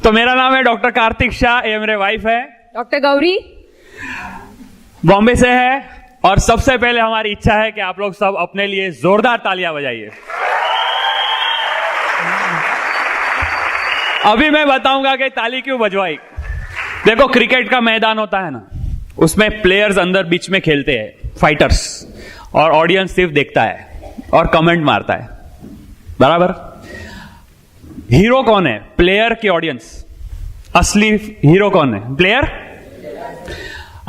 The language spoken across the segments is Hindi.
तो मेरा नाम है डॉक्टर कार्तिक शाह, ये मेरे वाइफ है डॉक्टर गौरी, बॉम्बे से है। और सबसे पहले हमारी इच्छा है कि आप लोग सब अपने लिए जोरदार तालियां बजाइए। अभी मैं बताऊंगा कि ताली क्यों बजवाई। देखो, क्रिकेट का मैदान होता है ना, उसमें प्लेयर्स अंदर बीच में खेलते हैं, फाइटर्स, और ऑडियंस सिर्फ देखता है और कमेंट मारता है, बराबर। हीरो कौन है? प्लेयर की ऑडियंस। असली हीरो कौन है? प्लेयर।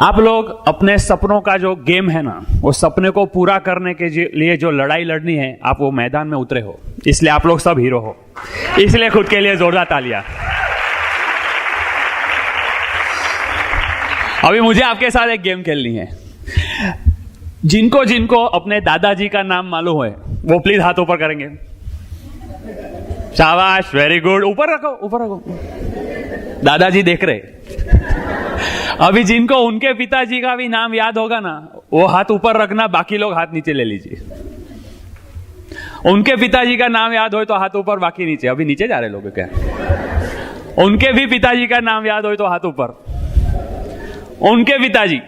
आप लोग अपने सपनों का जो गेम है ना, वो सपने को पूरा करने के लिए जो लड़ाई लड़नी है, आप वो मैदान में उतरे हो, इसलिए आप लोग सब हीरो हो। इसलिए खुद के लिए जोरदार तालियां। अभी मुझे आपके साथ एक गेम खेलनी है। जिनको जिनको अपने दादाजी का नाम मालूम है वो प्लीज हाथ ऊपर करेंगे। शाबाश, वेरी गुड। ऊपर रखो, ऊपर रखो, दादाजी देख रहे। अभी जिनको उनके पिताजी का भी नाम याद होगा ना, वो हाथ ऊपर रखना, बाकी लोग हाथ नीचे ले लीजिए। उनके पिताजी का नाम याद हो तो हाथ ऊपर, बाकी नीचे। अभी नीचे जा रहे लोग क्या? उनके भी पिताजी का नाम याद हो तो हाथ ऊपर। उनके पिताजी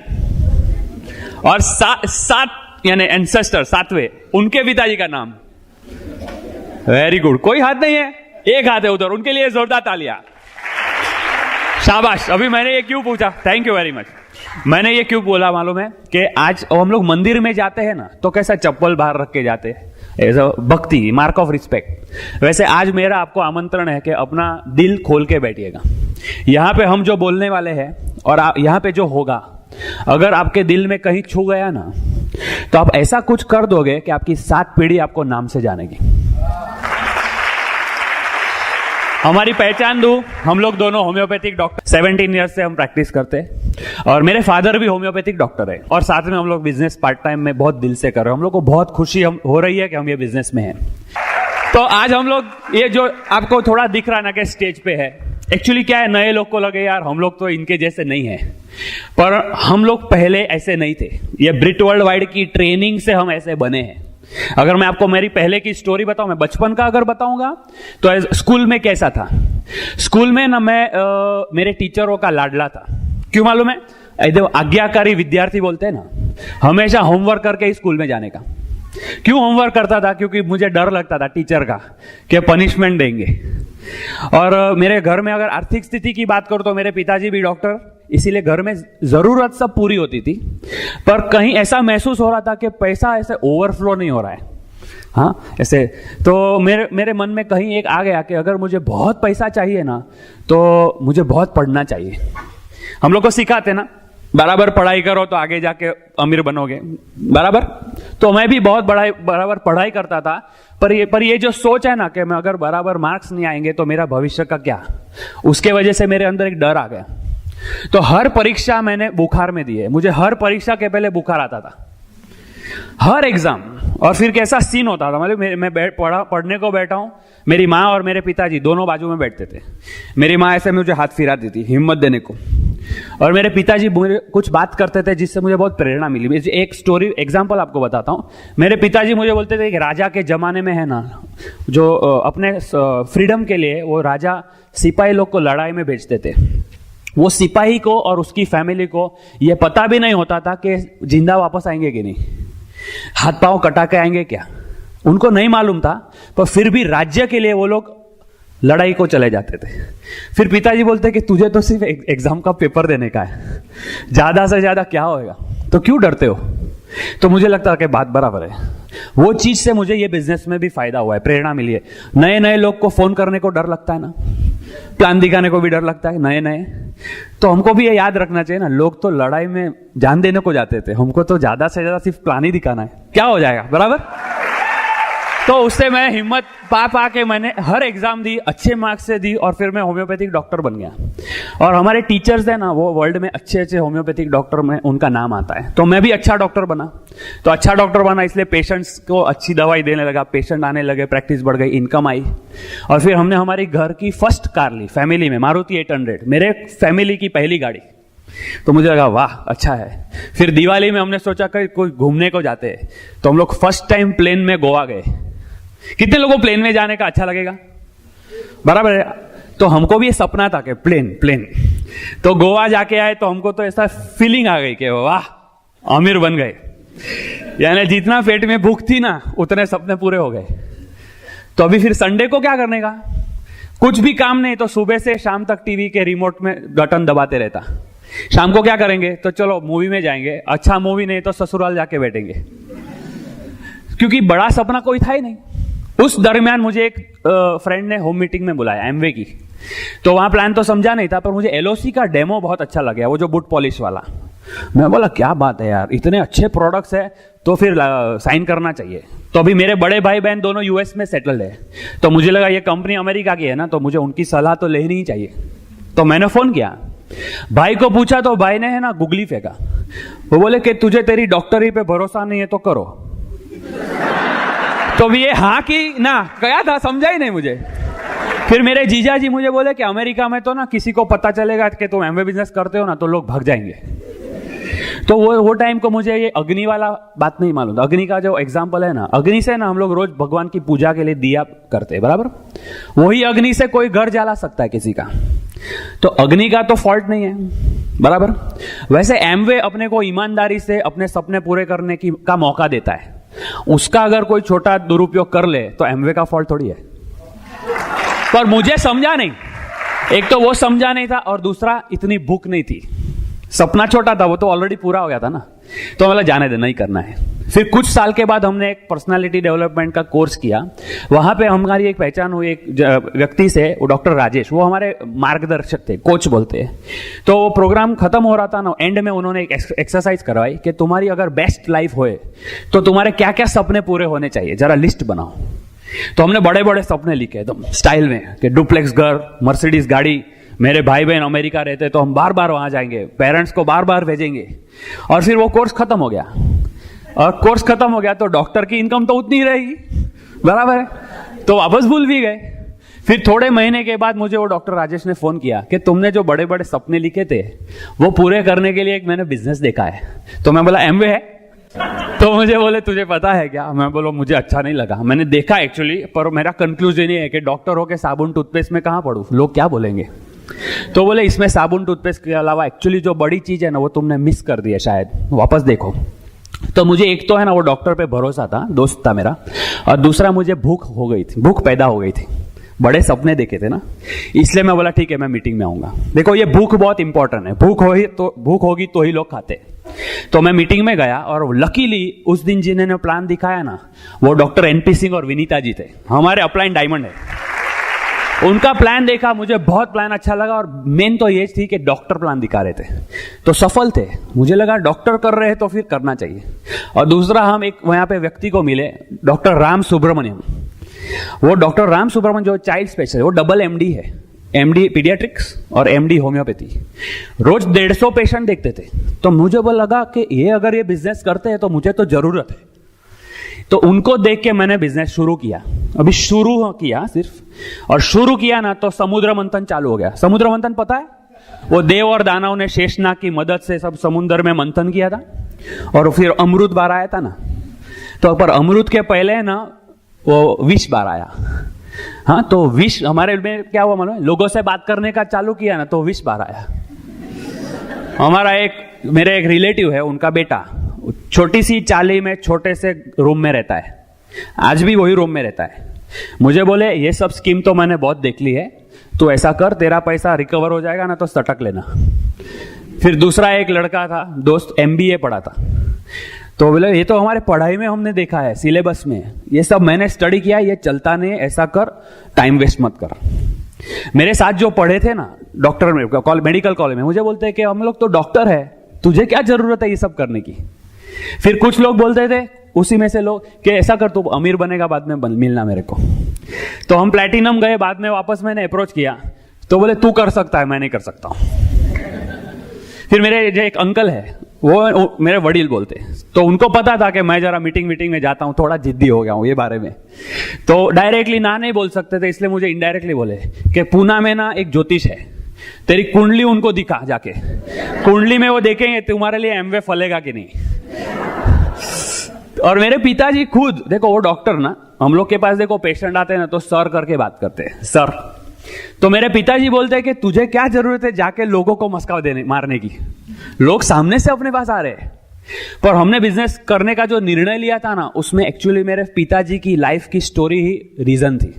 और सात यानी एंसेस्टर, सातवें, उनके पिताजी का नाम। Very good. कोई हाथ नहीं है, एक हाथ है उधर, उनके लिए जोरदार तालियां। शाबाश। अभी मैंने ये क्यों पूछा? Thank you very much. मैंने ये क्यों बोला मालूम है कि आज हम लोग मंदिर में जाते हैं ना, तो कैसा चप्पल बाहर रख के जाते हैं, एज अ भक्ति, मार्क ऑफ रिस्पेक्ट। वैसे आज मेरा आपको आमंत्रण है कि अपना दिल खोल के बैठिएगा। यहां पे हम जो बोलने वाले हैं और यहां पे जो होगा, अगर आपके दिल में कहीं छू गया ना, तो आप ऐसा कुछ कर दोगे कि आपकी 7 पीढ़ी आपको नाम से जानेगी। हमारी पहचान दूं, हम लोग दोनों होम्योपैथिक डॉक्टर, 17 ईयर्स से हम प्रैक्टिस करते हैं, और मेरे फादर भी होम्योपैथिक डॉक्टर है, और साथ में हम लोग बिजनेस पार्ट टाइम में बहुत दिल से कर रहे हैं। हम लोग को बहुत खुशी हो रही है कि हम ये बिजनेस में हैं। तो आज हम लोग, ये जो आपको थोड़ा दिख रहा ना कि स्टेज पे है, एक्चुअली क्या है, नए लोग को लगे यार हम लोग तो इनके जैसे नहीं है, पर हम लोग पहले ऐसे नहीं थे। ये ब्रिट वर्ल्ड वाइड की ट्रेनिंग से हम ऐसे बने हैं। अगर मैं आपको मेरी पहले की स्टोरी बताऊं, मैं बचपन का अगर बताऊंगा, तो स्कूल में कैसा था। स्कूल में ना मैं मेरे टीचरों का लाडला था। क्यों मालूम है? आज्ञाकारी विद्यार्थी बोलते हैं ना, हमेशा होमवर्क करके ही स्कूल में जाने का। क्यों होमवर्क करता था? क्योंकि मुझे डर लगता था टीचर का कि पनिशमेंट देंगे। और मेरे घर में अगर आर्थिक स्थिति की बात करूं तो मेरे पिताजी भी डॉक्टर, इसीलिए घर में जरूरत सब पूरी होती थी, पर कहीं ऐसा महसूस हो रहा था कि पैसा ऐसे ओवरफ्लो नहीं हो रहा है। हाँ, ऐसे तो मेरे मन में कहीं एक आ गया कि अगर मुझे बहुत पैसा चाहिए ना, तो मुझे बहुत पढ़ना चाहिए। हम लोग को सिखाते ना, बराबर पढ़ाई करो तो आगे जाके अमीर बनोगे, बराबर। तो मैं भी बहुत बराबर पढ़ाई करता था, पर ये जो सोच है ना कि मैं अगर बराबर मार्क्स नहीं आएंगे तो मेरा भविष्य का क्या, उसके वजह से मेरे अंदर एक डर आ गया। तो हर परीक्षा मैंने बुखार में दी है। मुझे हर परीक्षा के पहले बुखार आता था, हर एग्जाम। और फिर कैसा सीन होता था, मतलब मैं पढ़ने को बैठा हूं, मेरी माँ और मेरे पिताजी दोनों बाजू में बैठते थे। मेरी माँ ऐसे मुझे हाथ फिराती थी हिम्मत देने को, और मेरे पिताजी मुझे कुछ बात करते थे जिससे मुझे बहुत प्रेरणा मिली। एक स्टोरी एग्जांपल आपको बताता हूं। मेरे पिताजी मुझे बोलते थे कि राजा के जमाने में है ना, जो अपने फ्रीडम के लिए वो राजा सिपाही लोग को लड़ाई में भेजते थे। वो सिपाही को और उसकी फैमिली को ये पता भी नहीं होता था कि जिंदा वापस आएंगे कि नहीं, हाथ पांव कटा के आएंगे क्या, उनको नहीं मालूम था। पर फिर भी राज्य के लिए वो लोग लड़ाई को चले जाते थे। फिर पिताजी बोलते कि तुझे तो सिर्फ एग्जाम का पेपर देने का है, ज्यादा से ज्यादा क्या होएगा, तो क्यों डरते हो। तो मुझे लगता है कि बात बराबर है। वो चीज से मुझे ये बिजनेस में भी फायदा हुआ है, प्रेरणा मिली है। नए नए लोग को फोन करने को डर लगता है ना, प्लान दिखाने को भी डर लगता है नए। तो हमको भी ये याद रखना चाहिए ना, लोग तो लड़ाई में जान देने को जाते थे, हमको तो ज्यादा से ज्यादा सिर्फ प्लान ही दिखाना है, क्या हो जाएगा, बराबर। तो उससे मैं हिम्मत पा के मैंने हर एग्जाम दी, अच्छे मार्क्स से दी, और फिर मैं होम्योपैथिक डॉक्टर बन गया। और हमारे टीचर्स है ना, वो वर्ल्ड में अच्छे होम्योपैथिक डॉक्टर में उनका नाम आता है। तो मैं भी अच्छा डॉक्टर बना। तो अच्छा डॉक्टर बना इसलिए पेशेंट्स को अच्छी दवाई देने लगा, पेशेंट आने लगे, प्रैक्टिस बढ़ गई, इनकम आई। और फिर हमने हमारी घर की फर्स्ट कार ली फैमिली में, मारुति 800, मेरे फैमिली की पहली गाड़ी। तो मुझे लगा वाह अच्छा है। फिर दिवाली में हमने सोचा कि कोई घूमने को जाते हैं, तो हम लोग फर्स्ट टाइम प्लेन में गोवा गए। कितने लोगों को प्लेन में जाने का अच्छा लगेगा, बराबर है। तो हमको भी ये सपना था कि प्लेन। तो गोवा जाके आए तो हमको तो ऐसा फीलिंग आ गई कि वाह अमीर बन गए, यानी जितना पेट में भूख थी ना उतने सपने पूरे हो गए। तो अभी फिर संडे को क्या करने का, कुछ भी काम नहीं, तो सुबह से शाम तक टीवी के रिमोट में बटन दबाते रहता। शाम को क्या करेंगे, तो चलो मूवी में जाएंगे, अच्छा मूवी नहीं तो ससुराल जाके बैठेंगे, क्योंकि बड़ा सपना कोई था ही नहीं। उस दरमियान मुझे एक फ्रेंड ने होम मीटिंग में बुलाया एमवे की, तो वहां प्लान तो समझा नहीं था, पर मुझे एलओसी का डेमो बहुत अच्छा लगा, वो जो बूट पॉलिश वाला। मैं बोला क्या बात है यार, इतने अच्छे प्रोडक्ट्स है तो फिर साइन करना चाहिए। तो अभी मेरे बड़े भाई बहन दोनों यूएस में सेटल्ड है, तो मुझे लगा ये कंपनी अमेरिका की है ना, तो मुझे उनकी सलाह तो लेनी ही चाहिए। तो मैंने फोन किया, भाई को पूछा, तो भाई ने है ना गुगली फेंका। वो बोले कि तुझे तेरी डॉक्टरी पे भरोसा नहीं है तो करो। तो भी ये हाँ की ना गया था, समझा ही नहीं मुझे। फिर मेरे जीजा जी मुझे बोले कि अमेरिका में तो ना किसी को पता चलेगा कि तुम एमवे बिजनेस करते हो ना तो लोग भाग जाएंगे। तो वो टाइम को मुझे ये अग्नि वाला बात नहीं मालूम था। अग्नि का जो एग्जाम्पल है ना, अग्नि से ना हम लोग रोज भगवान की पूजा के लिए दिया करते हैं, बराबर। वही अग्नि से कोई घर जला सकता है किसी का, तो अग्नि का तो फॉल्ट नहीं है, बराबर। वैसे एमवे अपने को ईमानदारी से अपने सपने पूरे करने का मौका देता है, उसका अगर कोई छोटा दुरुपयोग कर ले तो एमवे का फॉल्ट थोड़ी है। पर मुझे समझा नहीं, एक तो वो समझा नहीं था और दूसरा इतनी भूख नहीं थी। सपना छोटा था, वो तो ऑलरेडी पूरा हो गया था ना, तो मतलब जाने दे, नहीं करना है। फिर कुछ साल के बाद हमने एक पर्सनालिटी डेवलपमेंट का कोर्स किया, वहां पे हमारी एक पहचान हुई एक व्यक्ति से, वो डॉक्टर राजेश, वो हमारे मार्गदर्शक थे, कोच बोलते हैं। तो वो प्रोग्राम खत्म हो रहा था ना, एंड में उन्होंने एक एक्सरसाइज करवाई कि तुम्हारी अगर बेस्ट लाइफ होए तो तुम्हारे क्या क्या सपने पूरे होने चाहिए, जरा लिस्ट बनाओ। तो हमने बड़े बड़े सपने लिखे एकदम स्टाइल में कि डुप्लेक्स घर, मर्सिडीज गाड़ी, मेरे भाई बहन अमेरिका रहते तो हम बार बार वहां जाएंगे, पेरेंट्स को बार बार भेजेंगे। और फिर वो कोर्स खत्म हो गया, और कोर्स खत्म हो गया तो डॉक्टर की इनकम तो उतनी ही रहेगी, बराबर है, तो वापस भूल भी गए। फिर थोड़े महीने के बाद मुझे वो डॉक्टर राजेश ने फोन किया कि तुमने जो बड़े बड़े सपने लिखे थे वो पूरे करने के लिए एक मैंने बिजनेस देखा है। तो मैं बोला एमवे है? तो मुझे बोले तुझे पता है क्या? मैं बोला मुझे अच्छा नहीं लगा, मैंने देखा एक्चुअली, पर मेरा कंक्लूजन ये है कि डॉक्टर हो के साबुन टूथपेस्ट में कहां पढ़ूं, लोग क्या बोलेंगे। तो बोले इसमें साबुन टूथपेस्ट के अलावा एक्चुअली जो बड़ी चीज है ना वो तुमने मिस कर दी है शायद, वापस देखो। तो मुझे एक तो है ना वो डॉक्टर पे भरोसा था, दोस्त था मेरा, और दूसरा मुझे भूख हो गई थी, भूख पैदा हो गई थी, बड़े सपने देखे थे ना, इसलिए मैं बोला ठीक है मैं मीटिंग में आऊंगा। देखो ये भूख बहुत इंपॉर्टेंट है, भूख होगी तो ही लोग खाते। तो मैं मीटिंग में गया और लकीली उस दिन जिन्होंने प्लान दिखाया ना वो डॉक्टर एनपी सिंह और विनीता जी थे, हमारे अपलाइन डायमंड है। उनका प्लान देखा, मुझे बहुत प्लान अच्छा लगा, और मेन तो ये थी कि डॉक्टर प्लान दिखा रहे थे तो सफल थे। मुझे लगा डॉक्टर कर रहे हैं तो फिर करना चाहिए। और दूसरा हम एक वहां पे व्यक्ति को मिले, डॉक्टर राम सुब्रमण्यम। वो डॉक्टर राम सुब्रमण्यम जो चाइल्ड स्पेशलिस्ट, वो डबल एमडी है, एमडी पीडियाट्रिक्स और एमडी होम्योपैथी। रोज 150 पेशेंट देखते थे। तो मुझे वो लगा कि ये अगर ये बिजनेस करते हैं तो मुझे तो जरूरत है। तो उनको देख के मैंने बिजनेस शुरू किया, अभी शुरू किया सिर्फ, और शुरू किया ना तो समुद्र मंथन चालू हो गया। समुद्र मंथन पता है? वो देव और दानव ने शेषनाग की मदद से सब समुद्र में मंथन किया था, और फिर अमृत बार आया था ना, तो पर अमृत के पहले ना वो विष बार आया। हाँ, तो विष हमारे में क्या हुआ मालूम है, लोगों से बात करने का चालू किया ना तो विष बार आया। हमारा मेरे एक रिलेटिव है, उनका बेटा छोटी सी चाली में छोटे से रूम में रहता है, आज भी वही रूम में रहता है। मुझे बोले ये सब स्कीम तो मैंने बहुत देख ली है, तो ऐसा कर तेरा पैसा रिकवर हो जाएगा ना तो सटक लेना। फिर दूसरा एक लड़का था दोस्त, एमबीए पढ़ा था, तो बोले ये तो हमारे पढ़ाई में हमने देखा है, सिलेबस में ये सब मैंने स्टडी किया, ये चलता नहीं, ऐसा कर, टाइम वेस्ट मत कर। मेरे साथ जो पढ़े थे ना डॉक्टर में, मेडिकल कॉलेज में, मुझे बोलते हैं कि हम लोग तो डॉक्टर है, तुझे क्या जरूरत है ये सब करने की। फिर कुछ लोग बोलते थे उसी में से लोग कि ऐसा कर तू अमीर बनेगा बाद में मिलना मेरे को। तो हम प्लैटिनम गए, बाद में वापस मैंने अप्रोच किया तो बोले तू कर सकता है, मैं नहीं कर सकता हूं। फिर मेरे जो एक अंकल है वो मेरे वडील बोलते, तो उनको पता था कि मैं जरा मीटिंग में जाता हूं, थोड़ा जिद्दी हो गया हूं ये बारे में, तो डायरेक्टली ना नहीं बोल सकते थे, इसलिए मुझे इनडायरेक्टली बोले कि पूना में ना एक ज्योतिष है, तेरी कुंडली उनको दिखा जाके, कुंडली में वो देखेंगे तुम्हारे लिए एमवे फलेगा कि नहीं। और मेरे पिताजी खुद देखो, वो डॉक्टर ना, हम लोग के पास देखो पेशेंट आते हैं ना तो सर करके बात करते हैं, सर। तो मेरे पिताजी बोलते हैं कि तुझे क्या जरूरत है जाके लोगों को मस्का देने मारने की, लोग सामने से अपने पास आ रहे हैं। पर हमने बिजनेस करने का जो निर्णय लिया था ना, उसमें एक्चुअली मेरे पिताजी की लाइफ की स्टोरी ही रीजन थी।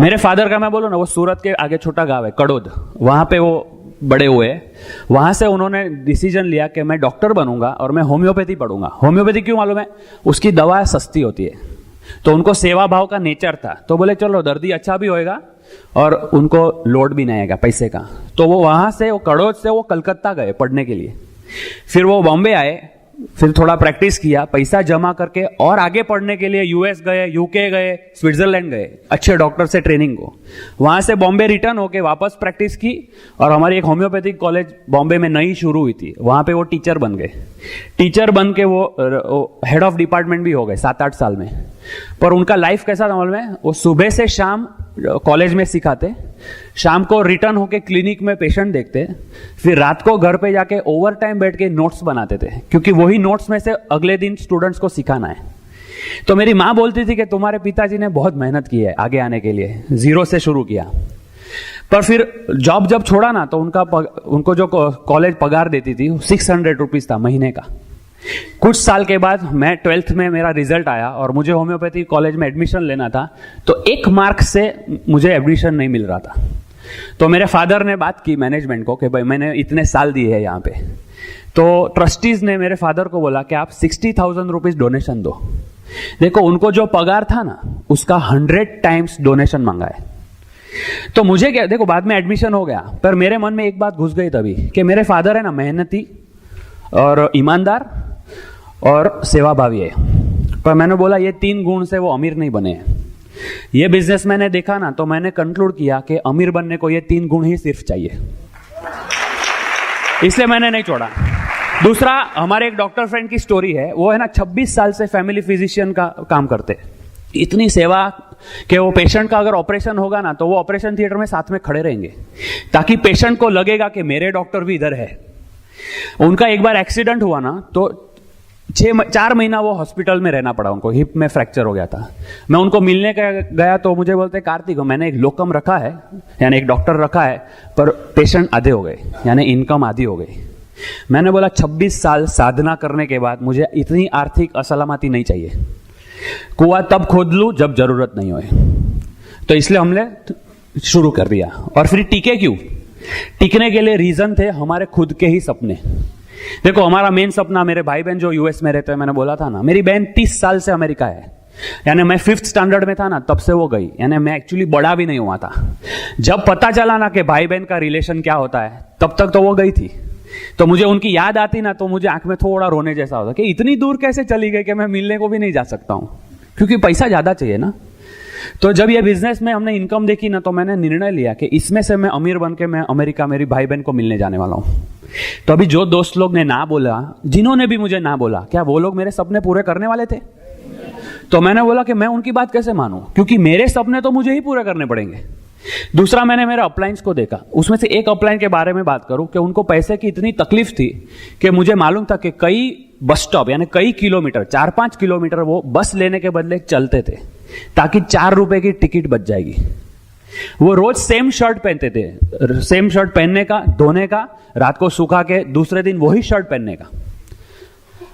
मेरे फादर का मैं बोलूं ना, वो सूरत के आगे छोटा गांव है कड़ोद, वहां पे वो बड़े हुए। वहां से उन्होंने डिसीजन लिया कि मैं डॉक्टर बनूंगा और मैं होम्योपैथी पढ़ूंगा। होम्योपैथी क्यों मालूम है? उसकी दवा सस्ती होती है, तो उनको सेवा भाव का नेचर था। तो बोले चलो दर्दी अच्छा भी होएगा और उनको लोड भी नहीं आएगा पैसे का। तो वो वहां से, वो कड़ोद से वो कलकत्ता गए पढ़ने के लिए। फिर वो बॉम्बे आए, फिर थोड़ा प्रैक्टिस किया, पैसा जमा करके और आगे पढ़ने के लिए यूएस गए, यूके गए, स्विट्जरलैंड गए अच्छे डॉक्टर से ट्रेनिंग को। वहां से बॉम्बे रिटर्न होके वापस प्रैक्टिस की और हमारी एक होम्योपैथिक कॉलेज बॉम्बे में नई शुरू हुई थी, वहां पे वो टीचर बन गए। टीचर बन के वो हेड ऑफ डिपार्टमेंट भी हो गए 7-8 साल में। पर उनका लाइफ कैसा था मालूम है? वो सुबह से शाम कॉलेज में सिखाते, शाम को रिटर्न होके क्लिनिक में पेशेंट देखते, फिर रात को घर पे जाके ओवर टाइम बैठ के नोट्स बनाते थे, क्योंकि वही नोट्स में से अगले दिन स्टूडेंट्स को सिखाना है। तो मेरी माँ बोलती थी कि तुम्हारे पिताजी ने बहुत मेहनत की है आगे आने के लिए, जीरो से शुरू किया। पर फिर जॉब जब छोड़ा ना, तो उनको जो कॉलेज पगार देती थी 600 रुपीज था महीने का। कुछ साल के बाद मैं 12th में मेरा रिजल्ट आया और मुझे होम्योपैथी कॉलेज में एडमिशन लेना था, तो 1 मार्क से मुझे एडमिशन नहीं मिल रहा था। तो मेरे फादर ने बात की मैनेजमेंट को कि भाई मैंने इतने साल दिए हैं यहाँ पे। तो ट्रस्टीज ने मेरे फादर को बोला कि आप 60,000 रुपीज डोनेशन दो। देखो उनको जो पगार था ना, उसका 100 टाइम्स डोनेशन मांगा है। तो मुझे क्या, देखो बाद में एडमिशन हो गया, पर मेरे मन में एक बात घुस गई तभी कि मेरे फादर है ना मेहनती और ईमानदार और सेवाभावी है। पर मैंने बोला ये 3 गुण से वो अमीर नहीं बने हैं। ये बिजनेस मैंने देखा ना, तो मैंने कंक्लूड किया कि अमीर बनने को ये 3 गुण ही सिर्फ चाहिए, इसलिए मैंने नहीं छोड़ा। दूसरा, हमारे एक डॉक्टर फ्रेंड की स्टोरी है। वो है ना 26 साल से फैमिली फिजिशियन का काम करते, इतनी सेवा कि वो पेशेंट का अगर ऑपरेशन होगा ना, तो वो ऑपरेशन थिएटर में साथ में खड़े रहेंगे ताकि पेशेंट को लगेगा कि मेरे डॉक्टर भी इधर है। उनका एक बार एक्सीडेंट हुआ ना, तो 4 महीना वो हॉस्पिटल में रहना पड़ा उनको, हिप में फ्रैक्चर हो गया था। मैं उनको मिलने गया तो मुझे बोलते कार्तिक मैंने एक लोकम रखा है, यानी एक डॉक्टर रखा है, पर पेशेंट आधे हो गए, यानी इनकम आधी हो गई। मैंने बोला 26 साल साधना करने के बाद मुझे इतनी आर्थिक असलामती नहीं चाहिए। कुआं तब खोद लूं जब जरूरत नहीं होए। तो इसलिए हमने शुरू कर दिया। और फिर टिके क्यों? टिकने के लिए रीजन थे हमारे खुद के ही सपने। देखो हमारा मेन सपना, मेरे भाई बहन जो यूएस में रहते हैं, मैंने बोला था ना, मेरी बहन 30 साल से अमेरिका है, यानी मैं 5th स्टैंडर्ड में था ना तब से वो गई, यानी मैं एक्चुअली बड़ा भी नहीं हुआ था। जब पता चला ना कि भाई बहन का रिलेशन क्या होता है, तब तक तो वो गई थी। तो मुझे उनकी याद आती ना, तो मुझे आंख में थोड़ा रोने जैसा होता कि इतनी दूर कैसे चली गई कि मैं मिलने को भी नहीं जा सकता हूं, क्योंकि पैसा ज्यादा चाहिए ना। तो जब ये बिजनेस में हमने इनकम देखी ना, तो मैंने निर्णय लिया कि इसमें से मैं अमीर बन के मैं अमेरिका मेरी भाई बहन को मिलने जाने वाला हूं। तो अभी जो दोस्त लोग ने ना बोला, जिन्होंने भी मुझे ना बोला, क्या वो लोग मेरे सपने पूरे करने वाले थे? तो मैंने बोला कि मैं उनकी बात कैसे मानूं, क्योंकि मेरे सपने तो मुझे ही पूरे करने पड़ेंगे। दूसरा, मैंने मेरे अपलाइंस को देखा, उसमें से एक अपलाइन के बारे में बात करूं कि उनको पैसे की इतनी तकलीफ थी कि मुझे मालूम था कि कई बस स्टॉप यानी कई किलोमीटर, 4-5 किलोमीटर वो बस लेने के बदले चलते थे ताकि 4 रुपए की टिकट बच जाएगी। वो रोज सेम शर्ट पहनते थे, सेम शर्ट पहनने का, धोने का, रात को सुखा के दूसरे दिन वही शर्ट पहनने का।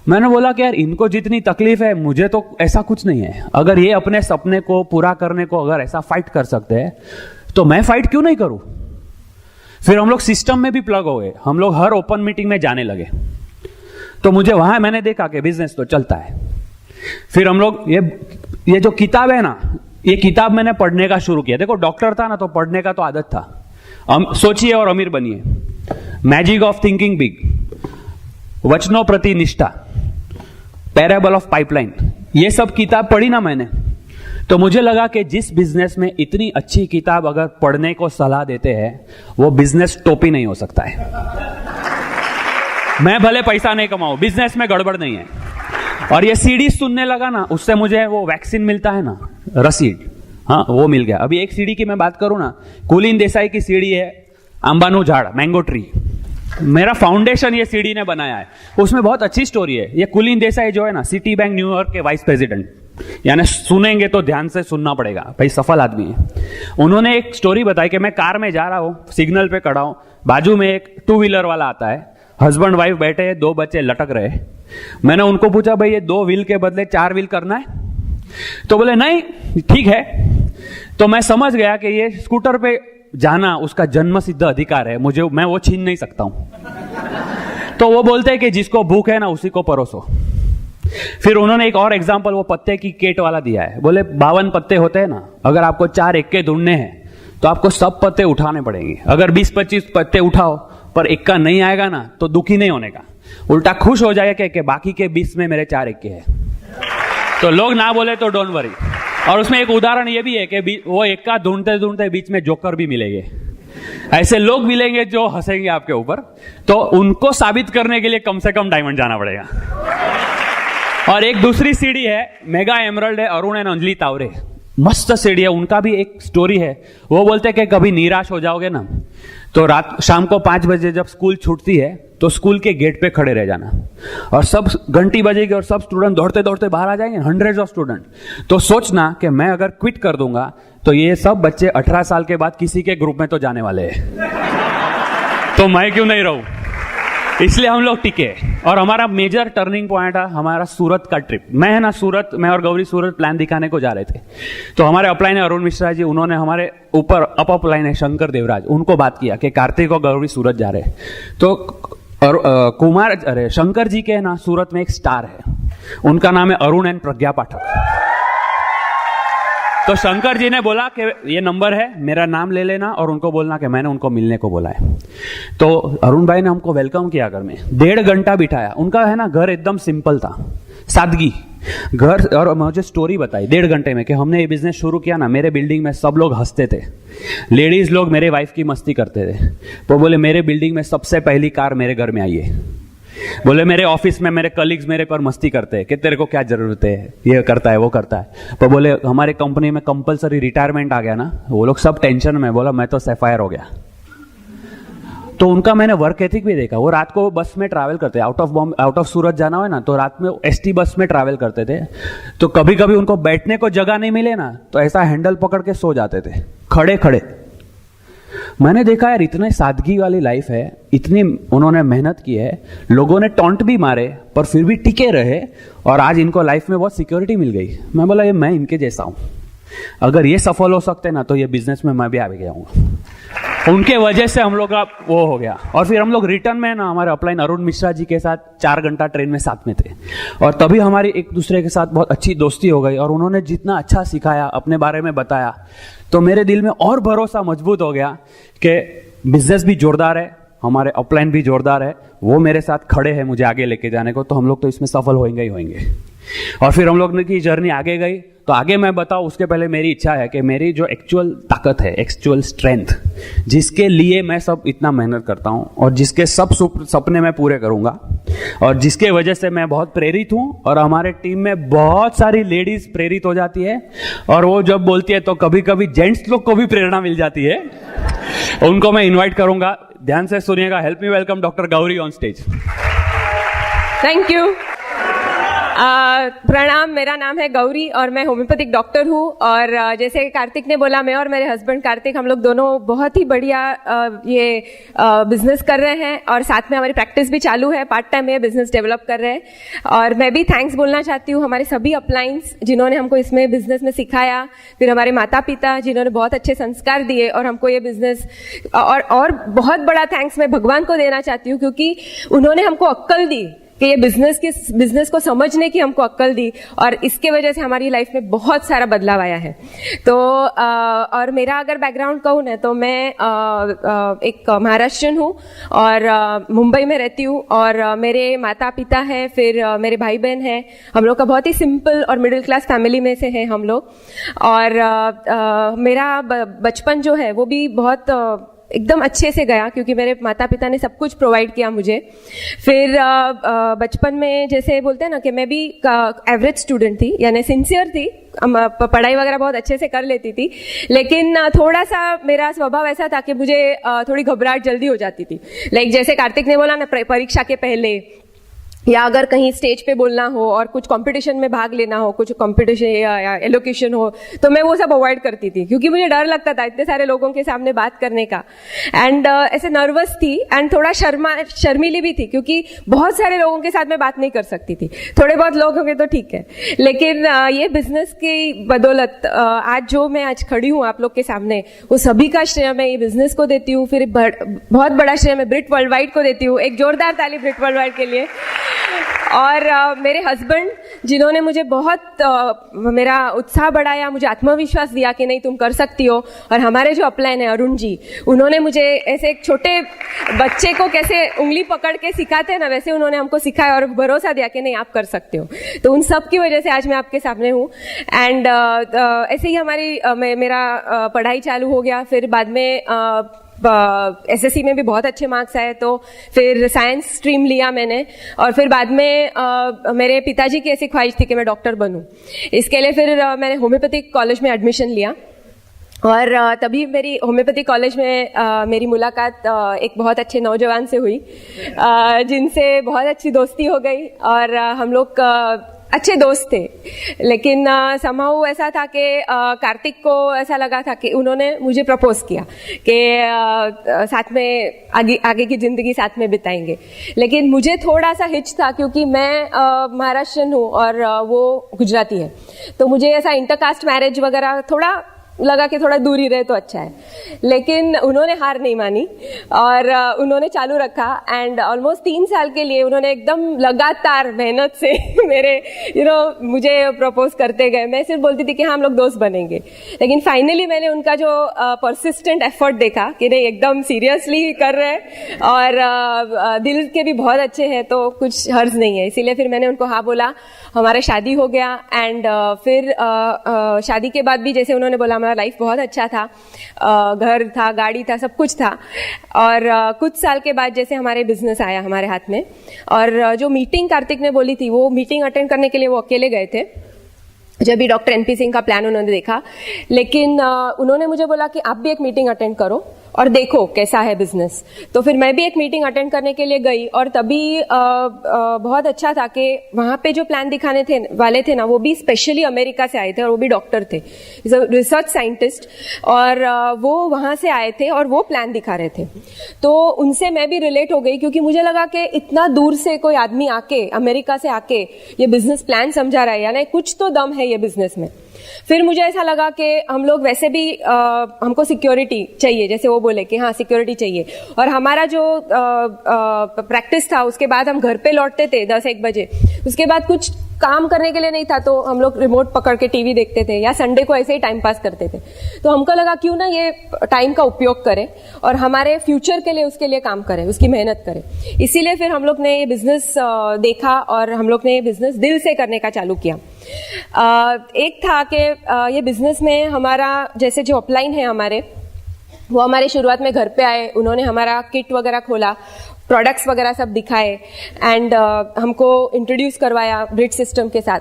मैंने बोला कि यार इनको जितनी तकलीफ है, मुझे तो ऐसा कुछ नहीं है। अगर ये अपने सपने को पूरा करने को अगर ऐसा फाइट कर सकते हैं, तो मैं फाइट क्यों नहीं करूं? फिर हम लोग सिस्टम में भी प्लग हो गए, हम लोग हर ओपन मीटिंग में जाने लगे। तो मुझे वहां मैंने देखा कि बिजनेस तो चलता है। फिर हम लोग ये जो किताब है ना, ये किताब मैंने पढ़ने का शुरू किया। देखो डॉक्टर था ना, तो पढ़ने का तो आदत था। सोचिए और अमीर बनिए, मैजिक ऑफ थिंकिंग बिग, वचनों प्रति निष्ठा, पैराबल ऑफ पाइपलाइन, ये सब किताब पढ़ी ना मैंने, तो मुझे लगा कि जिस बिजनेस में इतनी अच्छी किताब अगर पढ़ने को सलाह देते हैं, वो बिजनेस टोपी नहीं हो सकता है। मैं भले पैसा नहीं कमाऊं, बिजनेस में गड़बड़ नहीं है। और ये सीडी सुनने लगा ना, उससे मुझे वो वैक्सीन मिलता है ना, रसीद, हाँ वो मिल गया। अभी एक सीडी की मैं बात करूं ना, कुलीन देसाई की सीडी है, अंबानू झाड़, मैंगो ट्री। मेरा फाउंडेशन ये सीडी ने बनाया है, उसमें बहुत अच्छी स्टोरी है। ये कुलीन देसाई जो है ना, सिटी बैंक न्यूयॉर्क के वाइस प्रेसिडेंट, यानी सुनेंगे तो ध्यान से सुनना पड़ेगा, भाई सफल आदमी है। उन्होंने एक स्टोरी बताई कि मैं कार में जा रहा हूं, सिग्नल पे खड़ा हूं, बाजू में एक 2 व्हीलर वाला आता है, हस्बैंड वाइफ बैठे हैं, 2 बच्चे लटक रहे। मैंने उनको पूछा भाई ये 2 व्हील के बदले 4 व्हील करना है? तो बोले नहीं ठीक है। तो मैं समझ गया कि ये स्कूटर पे जाना उसका जन्म सिद्ध अधिकार है, मैं वो छीन नहीं सकता हूं। तो वो बोलते हैं कि जिसको भूख है ना उसी को परोसो। फिर उन्होंने एक और एग्जांपल वो पत्ते की केट वाला दिया है। बोले 52 पत्ते होते हैं ना, अगर आपको 4 इक्के ढूंढने हैं तो आपको सब पत्ते उठाने पड़ेंगे। अगर 20-25 पत्ते उठाओ पर इक्का नहीं आएगा ना तो दुखी नहीं होने का, उल्टा खुश हो जाएगा कि बाकी के 20 में मेरे 4 इक्के हैं। तो लोग ना बोले तो डोंट वरी। और उसमें एक उदाहरण ये भी है कि वो इक्का ढूंढते ढूंढते बीच में जोकर भी मिलेंगे। ऐसे लोग मिलेंगे जो हंसेंगे आपके ऊपर, तो उनको साबित करने के लिए कम से कम डायमंड जाना पड़ेगा। और एक दूसरी सीढ़ी है, मेगा एमरल्ड है, अरुण एंड अंजलि तावरे, मस्त सीढ़ी है। उनका भी एक स्टोरी है। वो बोलते हैं कि कभी निराश हो जाओगे ना तो शाम को 5 बजे जब स्कूल छूटती है तो स्कूल के गेट पे खड़े रह जाना, और सब घंटी बजेगी और सब स्टूडेंट दौड़ते दौड़ते बाहर आ जाएंगे, हंड्रेड्स ऑफ स्टूडेंट। तो सोचना कि मैं अगर क्विट कर दूंगा तो ये सब बच्चे 18 साल के बाद किसी के ग्रुप में तो जाने वाले हैं, तो मैं क्यों नहीं रहूं। इसलिए हम लोग टिके। और हमारा मेजर टर्निंग पॉइंट है हमारा सूरत का ट्रिप। मैं और गौरी सूरत प्लान दिखाने को जा रहे थे। तो हमारे अपलाइन है अरुण मिश्रा जी, उन्होंने हमारे ऊपर अपलाइन है शंकर देवराज, उनको बात किया कि कार्तिक और गौरी सूरत जा रहे हैं। तो और शंकर जी के ना सूरत में एक स्टार है, उनका नाम है अरुण एंड प्रज्ञा पाठक। तो शंकर जी ने बोला कि ये नंबर है, मेरा नाम ले लेना और उनको बोलना कि मैंने उनको मिलने को बोला है। तो अरुण भाई ने हमको वेलकम किया घर में, 1.5 घंटा बिठाया। उनका है ना घर एकदम सिंपल था, सादगी घर। और मुझे स्टोरी बताई 1.5 घंटे में कि हमने ये बिजनेस शुरू किया ना, मेरे बिल्डिंग में सब लोग हंसते थे, लेडीज लोग मेरे वाइफ की मस्ती करते थे। वो बोले मेरे बिल्डिंग में सबसे पहली कार मेरे घर में आई है। बोले मेरे ऑफिस में मेरे कलीग्स मेरे पर मस्ती करते हैं कि तेरे को क्या जरूरत है, ये करता है वो करता है। तो बोले हमारे कंपनी में कंपलसरी रिटायरमेंट आ गया ना, वो लोग सब टेंशन में। बोला मैं तो सैफायर हो गया। तो उनका मैंने वर्क एथिक भी देखा। वो रात को बस में ट्रैवल करते, आउट ऑफ सूरत जाना हो ना तो रात में एसटी बस में ट्रैवल करते थे। तो कभी कभी उनको बैठने को जगह नहीं मिले ना तो ऐसा हैंडल पकड़ के सो जाते थे खड़े खड़े। मैंने देखा यार इतने सादगी वाली लाइफ है, इतनी उन्होंने मेहनत की है, लोगों ने टॉन्ट भी मारे पर फिर भी टिके रहे, और आज इनको लाइफ में बहुत सिक्योरिटी मिल गई। मैं बोला ये मैं इनके जैसा हूं, अगर ये सफल हो सकते ना तो ये बिजनेस में मैं भी आ गया हूँ। उनके वजह से हम लोग का वो हो गया। और फिर हम लोग रिटर्न में ना हमारे अपलाइन अरुण मिश्रा जी के साथ 4 घंटा ट्रेन में साथ में थे, और तभी हमारी एक दूसरे के साथ बहुत अच्छी दोस्ती हो गई। और उन्होंने जितना अच्छा सिखाया, अपने बारे में बताया, तो मेरे दिल में और भरोसा मजबूत हो गया कि बिजनेस भी जोरदार है, हमारे अपलाइन भी जोरदार है, वो मेरे साथ खड़े हैं मुझे आगे लेके जाने को, तो हम लोग तो इसमें सफल होंगे ही होंगे। और फिर हम लोग की जर्नी आगे गई। तो आगे मैं बताऊं उसके पहले मेरी इच्छा है कि मेरी जो एक्चुअल ताकत है, एक्चुअल स्ट्रेंथ, जिसके लिए मैं सब इतना मेहनत करता हूं और जिसके सब सपने मैं पूरे करूंगा और जिसके वजह से मैं बहुत प्रेरित हूं, और हमारे टीम में बहुत सारी लेडीज प्रेरित हो जाती है, और वो जब बोलती है तो कभी कभी जेंट्स लोग को भी प्रेरणा मिल जाती है। उनको मैं इन्वाइट करूंगा, ध्यान से सुनिएगा। Help me welcome doctor Gauri on stage. Thank you. प्रणाम, मेरा नाम है गौरी और मैं होम्योपैथिक डॉक्टर हूँ। और जैसे कार्तिक ने बोला, मैं और मेरे हस्बैंड कार्तिक हम लोग दोनों बहुत ही बढ़िया ये बिजनेस कर रहे हैं, और साथ में हमारी प्रैक्टिस भी चालू है, पार्ट टाइम में बिजनेस डेवलप कर रहे हैं। और मैं भी थैंक्स बोलना चाहती हूँ हमारे सभी अपलाइंस जिन्होंने हमको इसमें बिजनेस में सिखाया, फिर हमारे माता पिता जिन्होंने बहुत अच्छे संस्कार दिए और हमको ये बिजनेस, और बहुत बड़ा थैंक्स मैं भगवान को देना चाहती हूँ, क्योंकि उन्होंने हमको अक्ल दी कि ये बिजनेस को समझने की हमको अक्ल दी, और इसके वजह से हमारी लाइफ में बहुत सारा बदलाव आया है। तो और मेरा अगर बैकग्राउंड कहूँ ना तो मैं एक महाराष्ट्रियन हूँ और मुंबई में रहती हूँ, और मेरे माता पिता हैं, फिर मेरे भाई बहन हैं। हम लोग का बहुत ही सिंपल और मिडिल क्लास फैमिली में से है हम लोग। और मेरा बचपन जो है वो भी बहुत एकदम अच्छे से गया, क्योंकि मेरे माता पिता ने सब कुछ प्रोवाइड किया मुझे। फिर बचपन में जैसे बोलते हैं ना कि मैं भी एवरेज स्टूडेंट थी, यानी सिंसियर थी, पढ़ाई वगैरह बहुत अच्छे से कर लेती थी, लेकिन थोड़ा सा मेरा स्वभाव ऐसा था कि मुझे थोड़ी घबराहट जल्दी हो जाती थी। लाइक जैसे कार्तिक ने बोला ना, परीक्षा के पहले या अगर कहीं स्टेज पे बोलना हो और कुछ कंपटीशन में भाग लेना हो, कुछ कंपटीशन या एलोकेशन हो, तो मैं वो सब अवॉइड करती थी क्योंकि मुझे डर लगता था इतने सारे लोगों के सामने बात करने का। एंड ऐसे नर्वस थी एंड थोड़ा शर्मीली भी थी क्योंकि बहुत सारे लोगों के साथ मैं बात नहीं कर सकती थी। थोड़े बहुत लोग होंगे तो ठीक है, लेकिन ये बिजनेस की बदौलत आज जो मैं आज खड़ी हूँ आप लोग के सामने, वो सभी का श्रेय मैं ये बिजनेस को देती हूँ। फिर बहुत बड़ा श्रेय मैं ब्रिट वर्ल्ड वाइड को देती हूँ। एक जोरदार ताली ब्रिट वर्ल्ड वाइड के लिए। और मेरे हस्बैंड जिन्होंने मुझे बहुत मेरा उत्साह बढ़ाया, मुझे आत्मविश्वास दिया कि नहीं तुम कर सकती हो। और हमारे जो अपलाइन है अरुण जी, उन्होंने मुझे ऐसे एक छोटे बच्चे को कैसे उंगली पकड़ के सिखाते हैं ना, वैसे उन्होंने हमको सिखाया और भरोसा दिया कि नहीं आप कर सकते हो। तो उन सब की वजह से आज मैं आपके सामने हूँ। एंड ऐसे ही मेरा पढ़ाई चालू हो गया। फिर बाद में एसएससी में भी बहुत अच्छे मार्क्स आए, तो फिर साइंस स्ट्रीम लिया मैंने। और फिर बाद में मेरे पिताजी की ऐसी ख्वाहिश थी कि मैं डॉक्टर बनूं। इसके लिए फिर मैंने होम्योपैथिक कॉलेज में एडमिशन लिया। और तभी मेरी होम्योपैथिक कॉलेज में मेरी मुलाकात एक बहुत अच्छे नौजवान से हुई, जिनसे बहुत अच्छी दोस्ती हो गई और हम लोग अच्छे दोस्त थे। लेकिन समहाउ ऐसा था कि कार्तिक को ऐसा लगा था कि उन्होंने मुझे प्रपोज किया कि साथ में आगे की जिंदगी साथ में बिताएंगे। लेकिन मुझे थोड़ा सा हिच था क्योंकि मैं महाराष्ट्रियन हूँ और वो गुजराती है, तो मुझे ऐसा इंटरकास्ट मैरिज वगैरह थोड़ा लगा कि थोड़ा दूर ही रहे तो अच्छा है। लेकिन उन्होंने हार नहीं मानी और उन्होंने चालू रखा। एंड ऑलमोस्ट 3 साल के लिए उन्होंने एकदम लगातार मेहनत से मेरे मुझे प्रपोज करते गए। मैं सिर्फ बोलती थी कि हाँ हम लोग दोस्त बनेंगे, लेकिन फाइनली मैंने उनका जो परसिस्टेंट एफर्ट देखा कि नहीं एकदम सीरियसली कर रहे हैं और दिल के भी बहुत अच्छे हैं, तो कुछ हर्ज नहीं है। इसीलिए फिर मैंने उनको हाँ बोला, हमारा शादी हो गया। एंड फिर शादी के बाद भी जैसे उन्होंने बोला हमारा लाइफ बहुत अच्छा था, घर था, गाड़ी था, सब कुछ था। और कुछ साल के बाद जैसे हमारे बिजनेस आया हमारे हाथ में, और जो मीटिंग कार्तिक ने बोली थी वो मीटिंग अटेंड करने के लिए वो अकेले गए थे जब भी डॉक्टर एनपी सिंह का प्लान उन्होंने देखा। लेकिन उन्होंने मुझे बोला कि आप भी एक मीटिंग अटेंड करो और देखो कैसा है बिजनेस। तो फिर मैं भी एक मीटिंग अटेंड करने के लिए गई और तभी बहुत अच्छा था कि वहां पे जो प्लान दिखाने वाले थे ना, वो भी स्पेशली अमेरिका से आए थे और वो भी डॉक्टर थे, रिसर्च साइंटिस्ट, और वो वहां से आए थे और वो प्लान दिखा रहे थे। तो उनसे मैं भी रिलेट हो गई क्योंकि मुझे लगा कि इतना दूर से कोई आदमी आके, अमेरिका से आके ये बिजनेस प्लान समझा रहा है, यानी कुछ तो दम है ये बिजनेस में। फिर मुझे ऐसा लगा कि हम लोग वैसे भी हमको सिक्योरिटी चाहिए, जैसे वो बोले कि हाँ सिक्योरिटी चाहिए। और हमारा जो प्रैक्टिस था उसके बाद हम घर पे लौटते थे 10-1 बजे, उसके बाद कुछ काम करने के लिए नहीं था तो हम लोग रिमोट पकड़ के टीवी देखते थे या संडे को ऐसे ही टाइम पास करते थे। तो हमको लगा क्यों ना ये टाइम का उपयोग करें और हमारे फ्यूचर के लिए उसके लिए काम करें, उसकी मेहनत करें। इसीलिए फिर हम लोग ने ये बिजनेस देखा और हम लोग ने ये बिजनेस दिल से करने का चालू किया। एक था कि ये बिजनेस में हमारा जैसे जो अपलाइन है हमारे, वो हमारे शुरुआत में घर पे आए, उन्होंने हमारा किट वगैरह खोला, प्रोडक्ट्स वगैरह सब दिखाए एंड हमको इंट्रोड्यूस करवाया ब्रिट सिस्टम के साथ।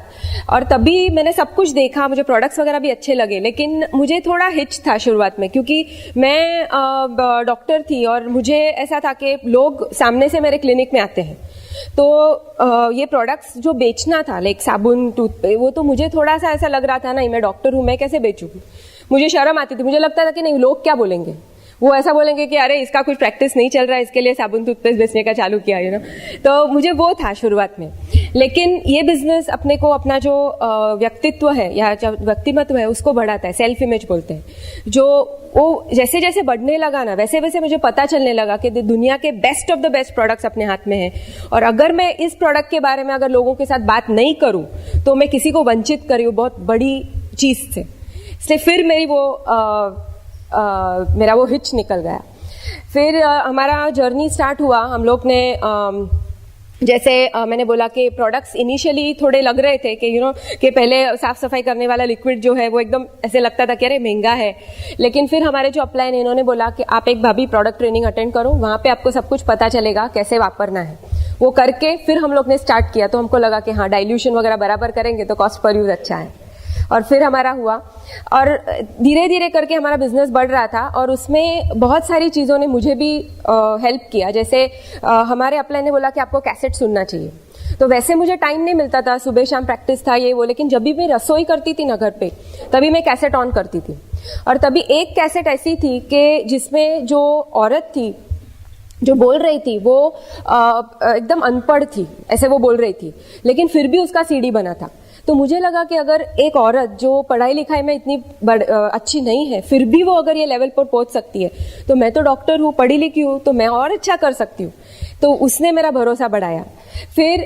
और तभी मैंने सब कुछ देखा, मुझे प्रोडक्ट्स वगैरह भी अच्छे लगे, लेकिन मुझे थोड़ा हिच था शुरुआत में क्योंकि मैं डॉक्टर थी और मुझे ऐसा था कि लोग सामने से मेरे क्लिनिक में आते हैं, तो ये प्रोडक्ट्स जो बेचना था लाइक साबुन, टूथपेस्ट, वो तो मुझे थोड़ा सा ऐसा लग रहा था नहीं मैं डॉक्टर हूँ, मैं कैसे बेचूंगी। मुझे शर्म आती थी, मुझे लगता था कि नहीं लोग क्या बोलेंगे, वो ऐसा बोलेंगे कि अरे इसका कुछ प्रैक्टिस नहीं चल रहा है, इसके लिए साबुन टूथपेस्ट बेचने का चालू किया तो मुझे वो था शुरुआत में। लेकिन ये बिजनेस अपने को अपना जो व्यक्तित्व है या जो व्यक्तिमत्व है उसको बढ़ाता है, सेल्फ इमेज बोलते हैं, जो वो जैसे जैसे बढ़ने लगा ना वैसे वैसे मुझे पता चलने लगा कि दुनिया के best of the best products अपने हाथ में है, और अगर मैं इस प्रोडक्ट के बारे में अगर लोगों के साथ बात नहीं करूं तो मैं किसी को वंचित करी हूं बहुत बड़ी चीज से। इसलिए फिर मेरी मेरा वो हिच निकल गया। फिर हमारा जर्नी स्टार्ट हुआ। हम लोग ने जैसे मैंने बोला कि प्रोडक्ट्स इनिशियली थोड़े लग रहे थे कि कि पहले साफ सफाई करने वाला लिक्विड जो है वो एकदम ऐसे लगता था कि अरे महंगा है। लेकिन फिर हमारे जो अपलाइन इन्होंने बोला कि आप एक भाभी प्रोडक्ट ट्रेनिंग अटेंड करो, वहां पे आपको सब कुछ पता चलेगा कैसे वापरना है। वो करके फिर हम लोग ने स्टार्ट किया, तो हमको लगा कि हाँ डाइल्यूशन वगैरह बराबर करेंगे तो कॉस्ट पर यूज अच्छा है। और फिर हमारा हुआ और धीरे धीरे करके हमारा बिजनेस बढ़ रहा था और उसमें बहुत सारी चीज़ों ने मुझे भी हेल्प किया। जैसे हमारे अपलाइन ने बोला कि आपको कैसेट सुनना चाहिए, तो वैसे मुझे टाइम नहीं मिलता था, सुबह शाम प्रैक्टिस था ये वो, लेकिन जब भी मैं रसोई करती थी ना घर पे, तभी मैं कैसेट ऑन करती थी। और तभी एक कैसेट ऐसी थी कि जिसमें जो औरत थी जो बोल रही थी वो एकदम अनपढ़ थी, ऐसे वो बोल रही थी, लेकिन फिर भी उसका सीडी बना था। तो मुझे लगा कि अगर एक औरत जो पढ़ाई लिखाई में इतनी अच्छी नहीं है, फिर भी वो अगर ये लेवल पर पहुंच सकती है, तो मैं तो डॉक्टर हूँ, पढ़ी लिखी हूँ, तो मैं और अच्छा कर सकती हूँ। तो उसने मेरा भरोसा बढ़ाया। फिर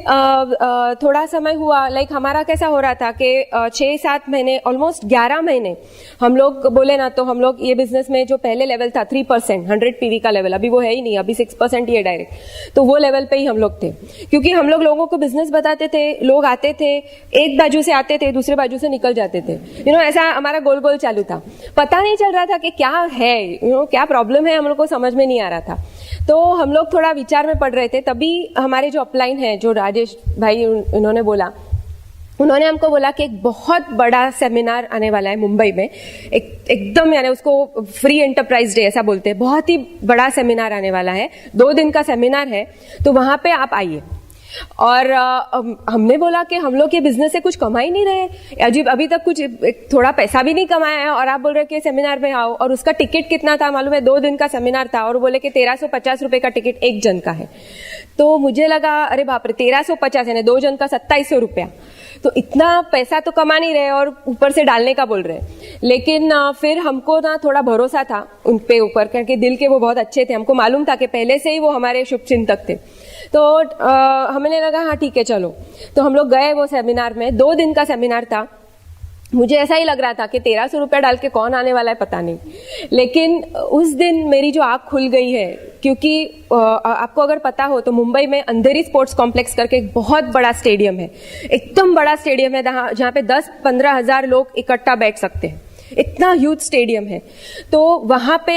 थोड़ा समय हुआ, लाइक हमारा कैसा हो रहा था कि 6-7 महीने, ऑलमोस्ट 11 महीने हम लोग बोले ना, तो हम लोग ये बिजनेस में जो पहले लेवल था 3%, 100 PV का लेवल, अभी वो है ही नहीं, अभी 6% ही है डायरेक्ट। तो वो लेवल पे ही हम लोग थे, क्योंकि हम लोग लोगों को बिजनेस बताते थे, लोग आते थे, एक बाजू से आते थे, दूसरे बाजू से निकल जाते थे, ऐसा हमारा गोल गोल चालू था। पता नहीं चल रहा था कि क्या है, क्या प्रॉब्लम है, हम लोग को समझ में नहीं आ रहा था। तो हम लोग थोड़ा विचार में पड़ रहे थे, तभी हमारे जो अपलाइन है, जो राजेश भाई, उन्होंने हमको बोला कि एक बहुत बड़ा सेमिनार आने वाला है मुंबई में, एकदम यानी उसको फ्री एंटरप्राइज डे ऐसा बोलते हैं, बहुत ही बड़ा सेमिनार आने वाला है, 2 दिन का सेमिनार है, तो वहां पे आप आइए। और हमने बोला कि हम लोग ये बिजनेस से कुछ कमा ही नहीं रहे, अजीब, अभी तक कुछ थोड़ा पैसा भी नहीं कमाया है, और आप बोल रहे कि सेमिनार में आओ। और उसका टिकट कितना था मालूम है? 2 दिन का सेमिनार था, और बोले कि 1350 रुपए का टिकट एक जन का है। तो मुझे लगा अरे बाप रे, 1350 यानी 2 जन का 2700 रुपया, तो इतना पैसा तो कमा नहीं रहे और ऊपर से डालने का बोल रहे। लेकिन फिर हमको ना थोड़ा भरोसा था उन पे ऊपर, क्योंकि दिल के वो बहुत अच्छे थे, हमको मालूम था कि पहले से ही वो हमारे शुभचिंतक थे। तो हमने लगा हाँ ठीक है चलो। तो हम लोग गए वो सेमिनार में, 2 दिन का सेमिनार था। मुझे ऐसा ही लग रहा था कि 1300 रुपया डाल के कौन आने वाला है पता नहीं, लेकिन उस दिन मेरी जो आंख खुल गई है, क्योंकि आपको अगर पता हो तो मुंबई में अंधेरी स्पोर्ट्स कॉम्प्लेक्स करके एक बहुत बड़ा स्टेडियम है, एकदम बड़ा स्टेडियम है जहाँ पे 10-15 हजार लोग इकट्ठा बैठ सकते हैं, इतना ह्यूज स्टेडियम है। तो वहां पे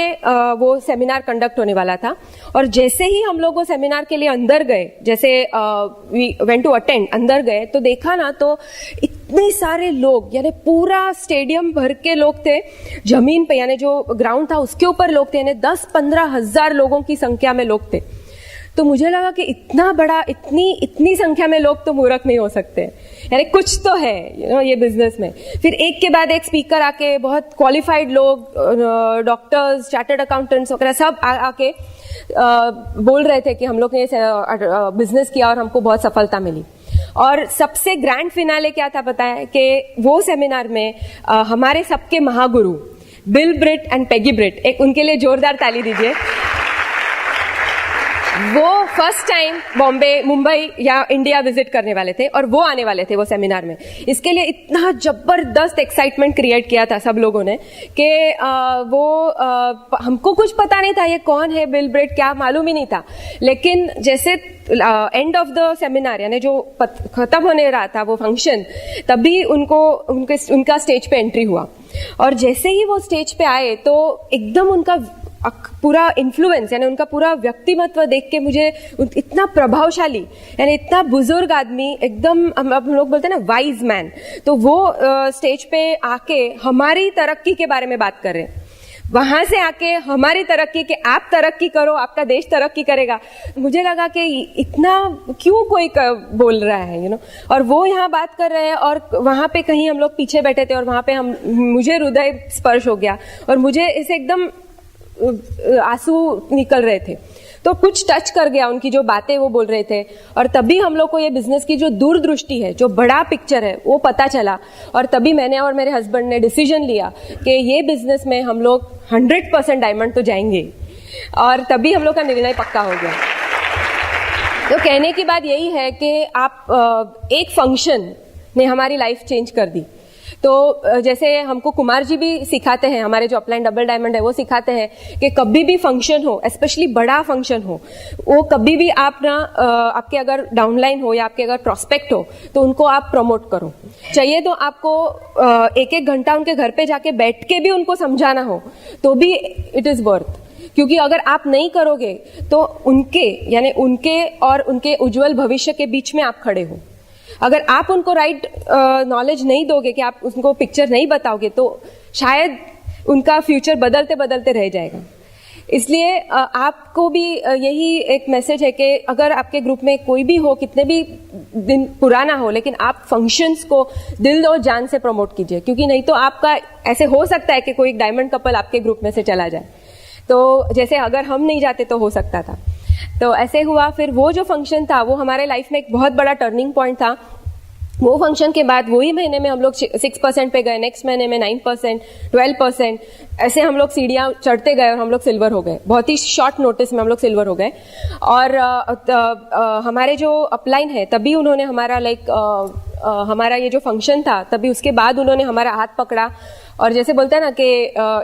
वो सेमिनार कंडक्ट होने वाला था, और जैसे ही हम लोग वो सेमिनार के लिए अंदर गए, जैसे वी वेंट टू अटेंड, अंदर गए तो देखा ना, तो इतने सारे लोग, यानी पूरा स्टेडियम भर के लोग थे, जमीन पे यानी जो ग्राउंड था उसके ऊपर लोग थे, यानी 10-15 हजार लोगों की संख्या में लोग थे। तो मुझे लगा कि इतना बड़ा, इतनी संख्या में लोग तो मूर्ख नहीं हो सकते, यानी कुछ तो है ये बिजनेस में। फिर एक के बाद एक स्पीकर आके, बहुत क्वालिफाइड लोग, डॉक्टर्स, चार्टर्ड अकाउंटेंट्स वगैरह सब आके बोल रहे थे कि हम लोग ने बिजनेस किया और हमको बहुत सफलता मिली। और सबसे ग्रैंड फिनाले क्या था पता है? कि वो सेमिनार में हमारे सबके Mahaguru Bill Britt and Peggy ब्रिट, एक उनके लिए जोरदार ताली दीजिए। वो फर्स्ट टाइम बॉम्बे, मुंबई या इंडिया विजिट करने वाले थे, और वो आने वाले थे वो सेमिनार में। इसके लिए इतना जबरदस्त एक्साइटमेंट क्रिएट किया था सब लोगों ने कि हमको कुछ पता नहीं था ये कौन है बिल ब्रिट, क्या मालूम ही नहीं था। लेकिन जैसे एंड ऑफ द सेमिनार, यानी जो खत्म होने रहा था वो फंक्शन, तभी उनका स्टेज पे एंट्री हुआ। और जैसे ही वो स्टेज पे आए तो एकदम उनका पूरा इन्फ्लुएंस, यानी उनका पूरा व्यक्तिमत्व देख के मुझे इतना प्रभावशाली, यानी इतना बुजुर्ग आदमी, एकदम हम लोग बोलते हैं ना वाइज मैन, तो वो स्टेज पे आके हमारी तरक्की के बारे में बात कर रहे हैं। वहां से आके हमारी तरक्की, कि आप तरक्की करो, आपका देश तरक्की करेगा। मुझे लगा कि इतना क्यों कोई बोल रहा है, और वो यहाँ बात कर रहे हैं, और वहां पे कहीं हम लोग पीछे बैठे थे, और वहां पे मुझे हृदय स्पर्श हो गया, और मुझे इसे एकदम आंसू निकल रहे थे। तो कुछ टच कर गया उनकी जो बातें वो बोल रहे थे, और तभी हम लोग को ये बिजनेस की जो दूरदृष्टि है, जो बड़ा पिक्चर है, वो पता चला। और तभी मैंने और मेरे हस्बैंड ने डिसीजन लिया कि ये बिजनेस में हम लोग 100% डायमंड तो जाएंगे, और तभी हम लोग का निर्णय पक्का हो गया। तो कहने की बात यही है कि आप एक फंक्शन ने हमारी लाइफ चेंज कर दी। तो जैसे हमको कुमार जी भी सिखाते हैं, हमारे जो अपलाइन डबल डायमंड है वो सिखाते हैं कि कभी भी फंक्शन हो, स्पेशली बड़ा फंक्शन हो, वो कभी भी आप ना आपके अगर डाउनलाइन हो या आपके अगर प्रोस्पेक्ट हो, तो उनको आप प्रमोट करो। चाहिए तो आपको 1-1 घंटा उनके घर पे जाके बैठ के भी उनको समझाना हो, तो भी इट इज वर्थ। क्योंकि अगर आप नहीं करोगे तो उनके और उनके उज्जवल भविष्य के बीच में आप खड़े हो। अगर आप उनको राइट नॉलेज नहीं दोगे, कि आप उनको पिक्चर नहीं बताओगे, तो शायद उनका फ्यूचर बदलते बदलते रह जाएगा। इसलिए आपको भी यही एक मैसेज है कि अगर आपके ग्रुप में कोई भी हो, कितने भी दिन पुराना हो, लेकिन आप फंक्शंस को दिल और जान से प्रमोट कीजिए, क्योंकि नहीं तो आपका ऐसे हो सकता है कि कोई डायमंड कपल आपके ग्रुप में से चला जाए। तो जैसे अगर हम नहीं जाते तो हो सकता था, तो ऐसे हुआ। फिर वो जो फंक्शन था वो हमारे लाइफ में एक बहुत बड़ा टर्निंग पॉइंट था। वो फंक्शन के बाद वही महीने में हम लोग 6% पे गए, नेक्स्ट महीने में 9%, 12%, ऐसे हम लोग सीढ़ियां चढ़ते गए और हम लोग सिल्वर हो गए। बहुत ही शॉर्ट नोटिस में हम लोग सिल्वर हो गए। और हमारे जो अपलाइन है तभी उन्होंने हमारा हमारा ये जो फंक्शन था तभी उसके बाद उन्होंने हमारा हाथ पकड़ा, और जैसे बोलते हैं ना कि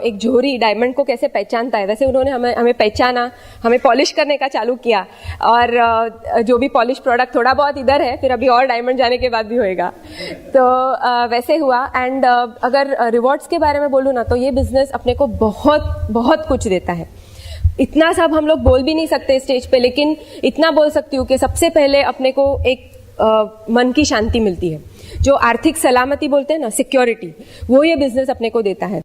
एक जोहरी डायमंड को कैसे पहचानता है, वैसे उन्होंने हमें पहचाना, हमें पॉलिश करने का चालू किया। और जो भी पॉलिश प्रोडक्ट थोड़ा बहुत इधर है, फिर अभी और डायमंड जाने के बाद भी होएगा। तो वैसे हुआ। एंड अगर रिवॉर्ड्स के बारे में बोलूँ ना, तो ये बिजनेस अपने को बहुत बहुत कुछ देता है। इतना सब हम लोग बोल भी नहीं सकते स्टेज पे, लेकिन इतना बोल सकती हूँ कि सबसे पहले अपने को एक मन की शांति मिलती है, जो आर्थिक सलामती बोलते हैं ना, सिक्योरिटी, वो ये बिजनेस अपने को देता है।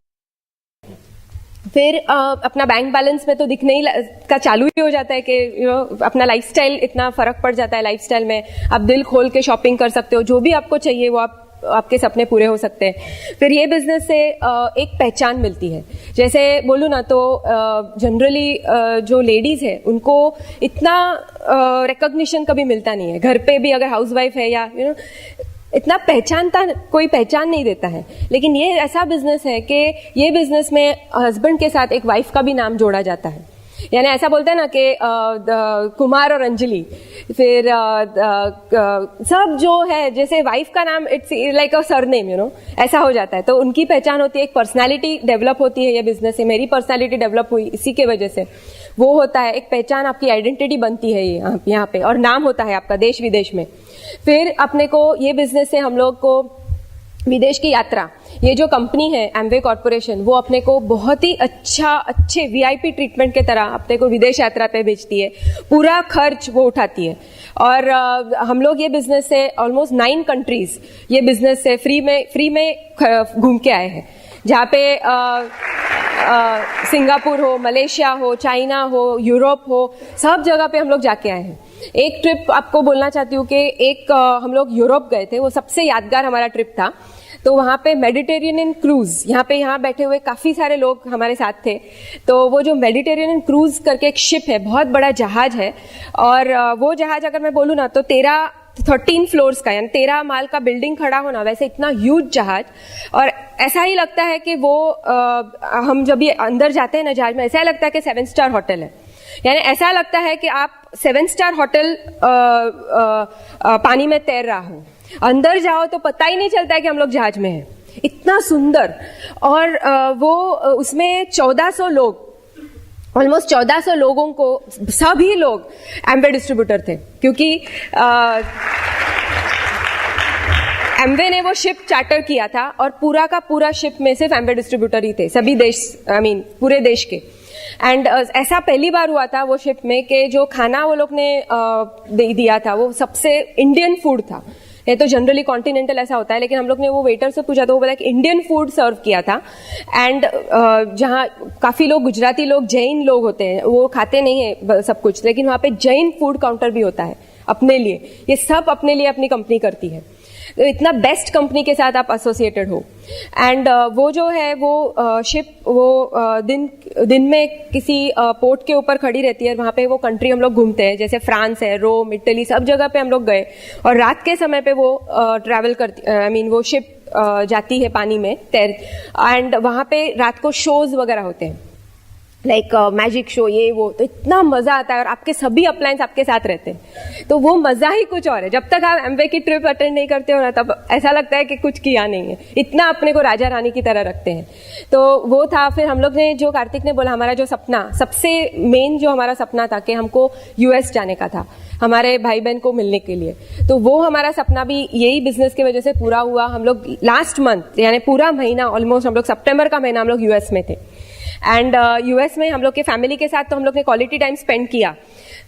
फिर अपना बैंक बैलेंस में तो दिखने ही का चालू ही हो जाता है कि अपना लाइफस्टाइल, इतना फर्क पड़ जाता है लाइफस्टाइल में। आप दिल खोल के शॉपिंग कर सकते हो, जो भी आपको चाहिए वो आपके सपने पूरे हो सकते हैं। फिर ये बिजनेस से एक पहचान मिलती है। जैसे बोलूँ ना तो जनरली जो लेडीज है उनको इतना रिकॉग्निशन कभी मिलता नहीं है। घर पे भी अगर हाउसवाइफ है या इतना कोई पहचान नहीं देता है। लेकिन ये ऐसा बिजनेस है कि ये बिजनेस में हस्बैंड के साथ एक वाइफ का भी नाम जोड़ा जाता है। यानी ऐसा बोलते हैं ना कि कुमार और अंजलि, फिर सब जो है, जैसे वाइफ का नाम इट्स लाइक अ सरनेम, ऐसा हो जाता है। तो उनकी पहचान होती है, एक पर्सनालिटी डेवलप होती है ये बिजनेस से। मेरी पर्सनालिटी डेवलप हुई इसी के वजह से। वो होता है एक पहचान, आपकी आइडेंटिटी बनती है यहाँ पे, और नाम होता है आपका देश विदेश में। फिर अपने को ये बिजनेस से हम लोग को विदेश की यात्रा, ये जो कंपनी है एमवे कॉर्पोरेशन, वो अपने को बहुत ही अच्छे वीआईपी ट्रीटमेंट के तरह अपने को विदेश यात्रा पे भेजती है। पूरा खर्च वो उठाती है। और हम लोग ये बिजनेस से ऑलमोस्ट 9 कंट्रीज ये बिजनेस से फ्री में घूम के आए हैं, जहाँ पे सिंगापुर हो, मलेशिया हो, चाइना हो, यूरोप हो, सब जगह पे हम लोग जाके आए हैं। एक ट्रिप आपको बोलना चाहती हूँ कि हम लोग यूरोप गए थे, वो सबसे यादगार हमारा ट्रिप था। तो वहाँ पे मेडिटेरेनियन क्रूज, यहाँ बैठे हुए काफी सारे लोग हमारे साथ थे। तो वो जो मेडिटेरेनियन क्रूज करके एक शिप है, बहुत बड़ा जहाज है, और वो जहाज अगर मैं बोलूँ ना तो 13 फ्लोर्स का, यानी 13 माल का बिल्डिंग खड़ा होना, वैसे इतना ह्यूज जहाज। और ऐसा ही लगता है कि वो हम जब ये अंदर जाते हैं ना जहाज में, ऐसा लगता है कि 7 स्टार होटल है। यानी ऐसा लगता है कि आप 7 स्टार होटल पानी में तैर रहा हो। अंदर जाओ तो पता ही नहीं चलता है कि हम लोग जहाज में हैं, इतना सुंदर। और वो उसमें 1400 लोग, ऑलमोस्ट 1400 लोगों को, सभी लोग एमवे डिस्ट्रीब्यूटर थे, क्योंकि एमवे ने वो शिप चार्टर किया था और पूरा का पूरा शिप में सिर्फ एमवे डिस्ट्रीब्यूटर ही थे, सभी देश, पूरे देश के। एंड ऐसा पहली बार हुआ था वो शिप में कि जो खाना वो लोग ने दिया था वो सबसे इंडियन फूड था। ये तो जनरली कॉन्टिनेंटल ऐसा होता है, लेकिन हम लोग ने वो वेटर से पूछा तो वो बोला कि इंडियन फूड सर्व किया था। एंड जहाँ काफी लोग गुजराती लोग, जैन लोग होते हैं, वो खाते नहीं है सब कुछ, लेकिन वहाँ पे जैन फूड काउंटर भी होता है अपने लिए। ये सब अपने लिए अपनी कंपनी करती है। तो इतना बेस्ट कंपनी के साथ आप एसोसिएटेड हो। एंड वो जो है वो शिप वो दिन में किसी पोर्ट के ऊपर खड़ी रहती है। वहाँ पे वो कंट्री हम लोग घूमते हैं, जैसे फ्रांस है, रोम, इटली, सब जगह पे हम लोग गए। और रात के समय पे वो ट्रैवल करती, वो शिप जाती है पानी में तैर। एंड वहाँ पे रात को शोज वगैरह होते हैं, लाइक मैजिक शो, ये वो। तो इतना मजा आता है, और आपके सभी अपलायंस आपके साथ रहते हैं, तो वो मजा ही कुछ और है। जब तक आप एमवे की ट्रिप अटेंड नहीं करते हो ना, तब ऐसा लगता है कि कुछ किया नहीं है, इतना अपने को राजा रानी की तरह रखते हैं। तो वो था। फिर हम लोग ने, जो कार्तिक ने बोला, हमारा जो सपना, सबसे मेन जो हमारा सपना था कि हमको यूएस जाने का था हमारे भाई बहन को मिलने के लिए, तो वो हमारा सपना भी यही बिजनेस की वजह से पूरा हुआ। हम लोग लास्ट मंथ, यानी पूरा महीना, ऑलमोस्ट हम लोग सितंबर का महीना हम लोग यूएस में थे। एंड यूएस में हम लोग के फैमिली के साथ तो हम लोग ने क्वालिटी टाइम स्पेंड किया।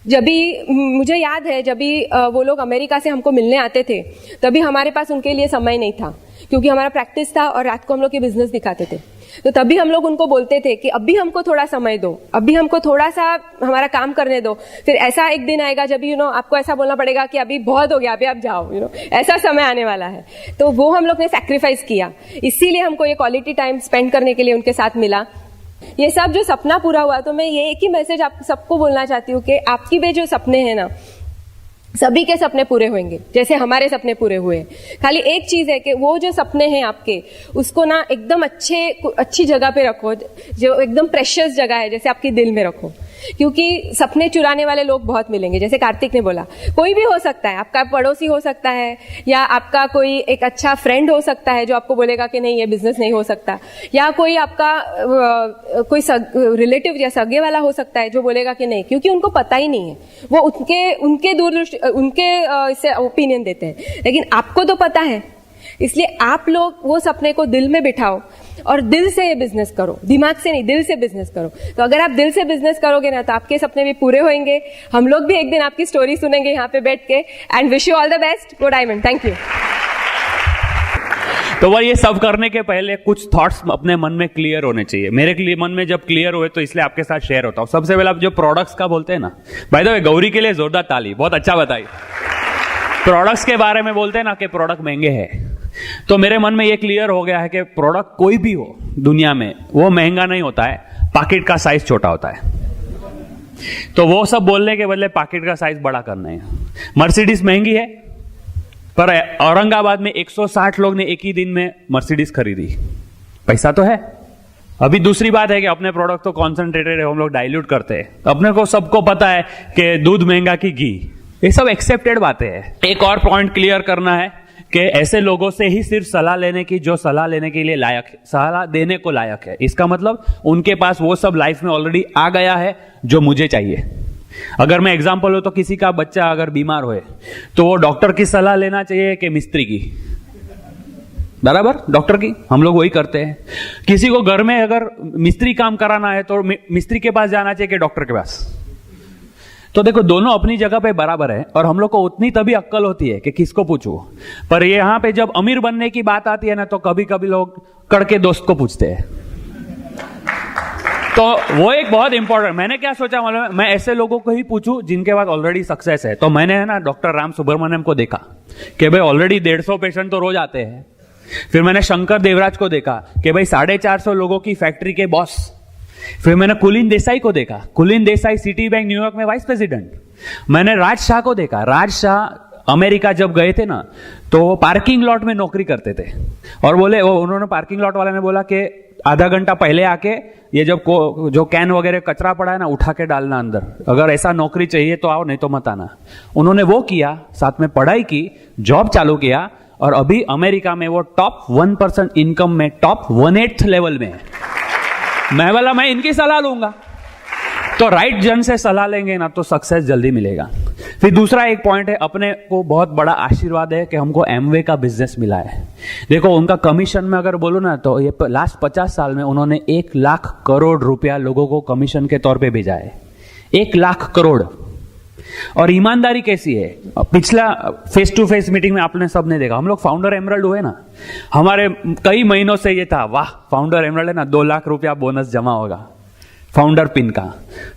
जब भी मुझे याद है, जब भी वो लोग अमेरिका से हमको मिलने आते थे, तभी हमारे पास उनके लिए समय नहीं था, क्योंकि हमारा प्रैक्टिस था और रात को हम लोग के बिजनेस दिखाते थे। तो तभी हम लोग उनको बोलते थे कि अभी हमको थोड़ा समय दो, अभी हमको थोड़ा सा हमारा काम करने दो, फिर ऐसा एक दिन आएगा जब आपको ऐसा बोलना पड़ेगा कि अभी बहुत हो गया, अभी आप जाओ, ऐसा समय आने वाला है। तो वो हम लोग ने सैक्रिफाइस किया, इसीलिए हमको ये क्वालिटी टाइम स्पेंड करने के लिए उनके साथ मिला। ये सब जो सपना पूरा हुआ, तो मैं ये एक ही मैसेज आप सबको बोलना चाहती हूँ कि आपकी भी जो सपने हैं ना, सभी के सपने पूरे होंगे जैसे हमारे सपने पूरे हुए। खाली एक चीज है कि वो जो सपने हैं आपके, उसको ना एकदम अच्छी जगह पे रखो, जो एकदम प्रेशियस जगह है, जैसे आपके दिल में रखो, क्योंकि सपने चुराने वाले लोग बहुत मिलेंगे। जैसे कार्तिक ने बोला, कोई भी हो सकता है, आपका पड़ोसी हो सकता है, या आपका कोई एक अच्छा फ्रेंड हो सकता है जो आपको बोलेगा कि नहीं ये बिजनेस नहीं हो सकता, या कोई आपका कोई रिलेटिव या सगे वाला हो सकता है जो बोलेगा कि नहीं, क्योंकि उनको पता ही नहीं है, वो उनके दूरदृष्टि उनके इससे ओपिनियन देते हैं, लेकिन आपको तो पता है। इसलिए आप लोग वो सपने को दिल में बिठाओ और दिल से ये बिजनेस करो, दिमाग से नहीं, दिल से बिजनेस करो। तो अगर आप दिल से बिजनेस करोगे ना, तो आपके सपने भी पूरे होंगे। हम लोग भी एक दिन आपकी स्टोरी सुनेंगे यहाँ पे बैठ के। And wish you all the best, go diamond. Thank you. तो वह ये सब करने के पहले कुछ थॉट्स अपने मन में क्लियर होने चाहिए। मेरे लिए मन में जब क्लियर हुए तो इसलिए आपके साथ शेयर होता हूं। सबसे पहले आप जो प्रोडक्ट्स का बोलते हैं ना, बाय द वे गौरी के लिए जोरदार ताली, बहुत अच्छा बताई। प्रोडक्ट्स के बारे में बोलते हैं ना कि प्रोडक्ट महंगे हैं, तो मेरे मन में ये क्लियर हो गया है कि प्रोडक्ट कोई भी हो दुनिया में, वो महंगा नहीं होता है, पॉकेट का साइज छोटा होता है। तो वो सब बोलने के बदले पॉकेट का साइज बड़ा करना है। मर्सिडीज महंगी है, पर औरंगाबाद में 160 लोग ने एक ही दिन में मर्सिडीज खरीदी, पैसा तो है। अभी दूसरी बात है कि अपने प्रोडक्ट तो कॉन्सेंट्रेटेड है, हम लोग डाइल्यूट करते हैं। अपने को सबको पता है कि दूध महंगा की घी, ये सब एक्सेप्टेड बातें हैं। एक और पॉइंट क्लियर करना है कि ऐसे लोगों से ही सिर्फ सलाह लेने की जो सलाह लेने के लिए लायक है, सलाह देने को लायक है। इसका मतलब उनके पास वो सब लाइफ में ऑलरेडी आ गया है जो मुझे चाहिए। अगर मैं एग्जांपल हो तो किसी का बच्चा अगर बीमार होए तो वो डॉक्टर की सलाह लेना चाहिए कि मिस्त्री की? बराबर, डॉक्टर की। हम लोग वही करते हैं। किसी को घर में अगर मिस्त्री काम कराना है तो मिस्त्री के पास जाना चाहिए कि डॉक्टर के पास? तो देखो, दोनों अपनी जगह पे बराबर है और हम लोग को उतनी तभी अक्ल होती है कि किसको पूछूं। पर यहां पे जब अमीर बनने की बात आती है ना, तो कभी कभी लोग कड़के दोस्त को पूछते हैं। तो वो एक बहुत इंपॉर्टेंट, मैंने क्या सोचा मालूम है, मैं ऐसे लोगों को ही पूछूं जिनके पास ऑलरेडी सक्सेस है। तो मैंने है ना डॉक्टर राम सुब्रमण्यम को देखा कि भाई ऑलरेडी 150 पेशेंट तो रोज आते हैं। फिर मैंने शंकर देवराज को देखा कि भाई 450 लोगों की फैक्ट्री के बॉस। फिर मैंने कुलीन देसाई को देखा, कुलीन देसाई सिटी बैंक न्यूयॉर्क में वाइस प्रेसिडेंट। मैंने राज शाह को देखा, राज शाह अमेरिका जब गए थे ना तो वो पार्किंग लॉट में नौकरी करते थे और बोले, उन्होंने पार्किंग लॉट वाले ने बोला कि आधा घंटा पहले आके ये जब जो कैन वगैरह कचरा पड़ा है ना उठा के डालना अंदर, अगर ऐसा नौकरी चाहिए तो आओ, नहीं तो मत आना। उन्होंने वो किया, साथ में पढ़ाई की, जॉब चालू किया और अभी अमेरिका में वो टॉप 1% इनकम में टॉप 1/8 लेवल में है। मैं इनकी सलाह लूंगा। तो राइट जन से सलाह लेंगे ना तो सक्सेस जल्दी मिलेगा। फिर दूसरा एक पॉइंट है, अपने को बहुत बड़ा आशीर्वाद है कि हमको एमवे का बिजनेस मिला है। देखो, उनका कमीशन में अगर बोलो ना तो ये लास्ट 50 साल में उन्होंने 1 लाख करोड़ रुपया लोगों को कमीशन के तौर पे भेजा है। 1 लाख करोड़। और ईमानदारी कैसी है, पिछला फेस टू फेस मीटिंग में आपने सबने देखा, हम लोग फाउंडर एमरल्ड हुए ना, हमारे कई महीनों से ये था, वाह फाउंडर एमरल्ड है ना, 2 लाख रुपया बोनस जमा होगा फाउंडर पिन का।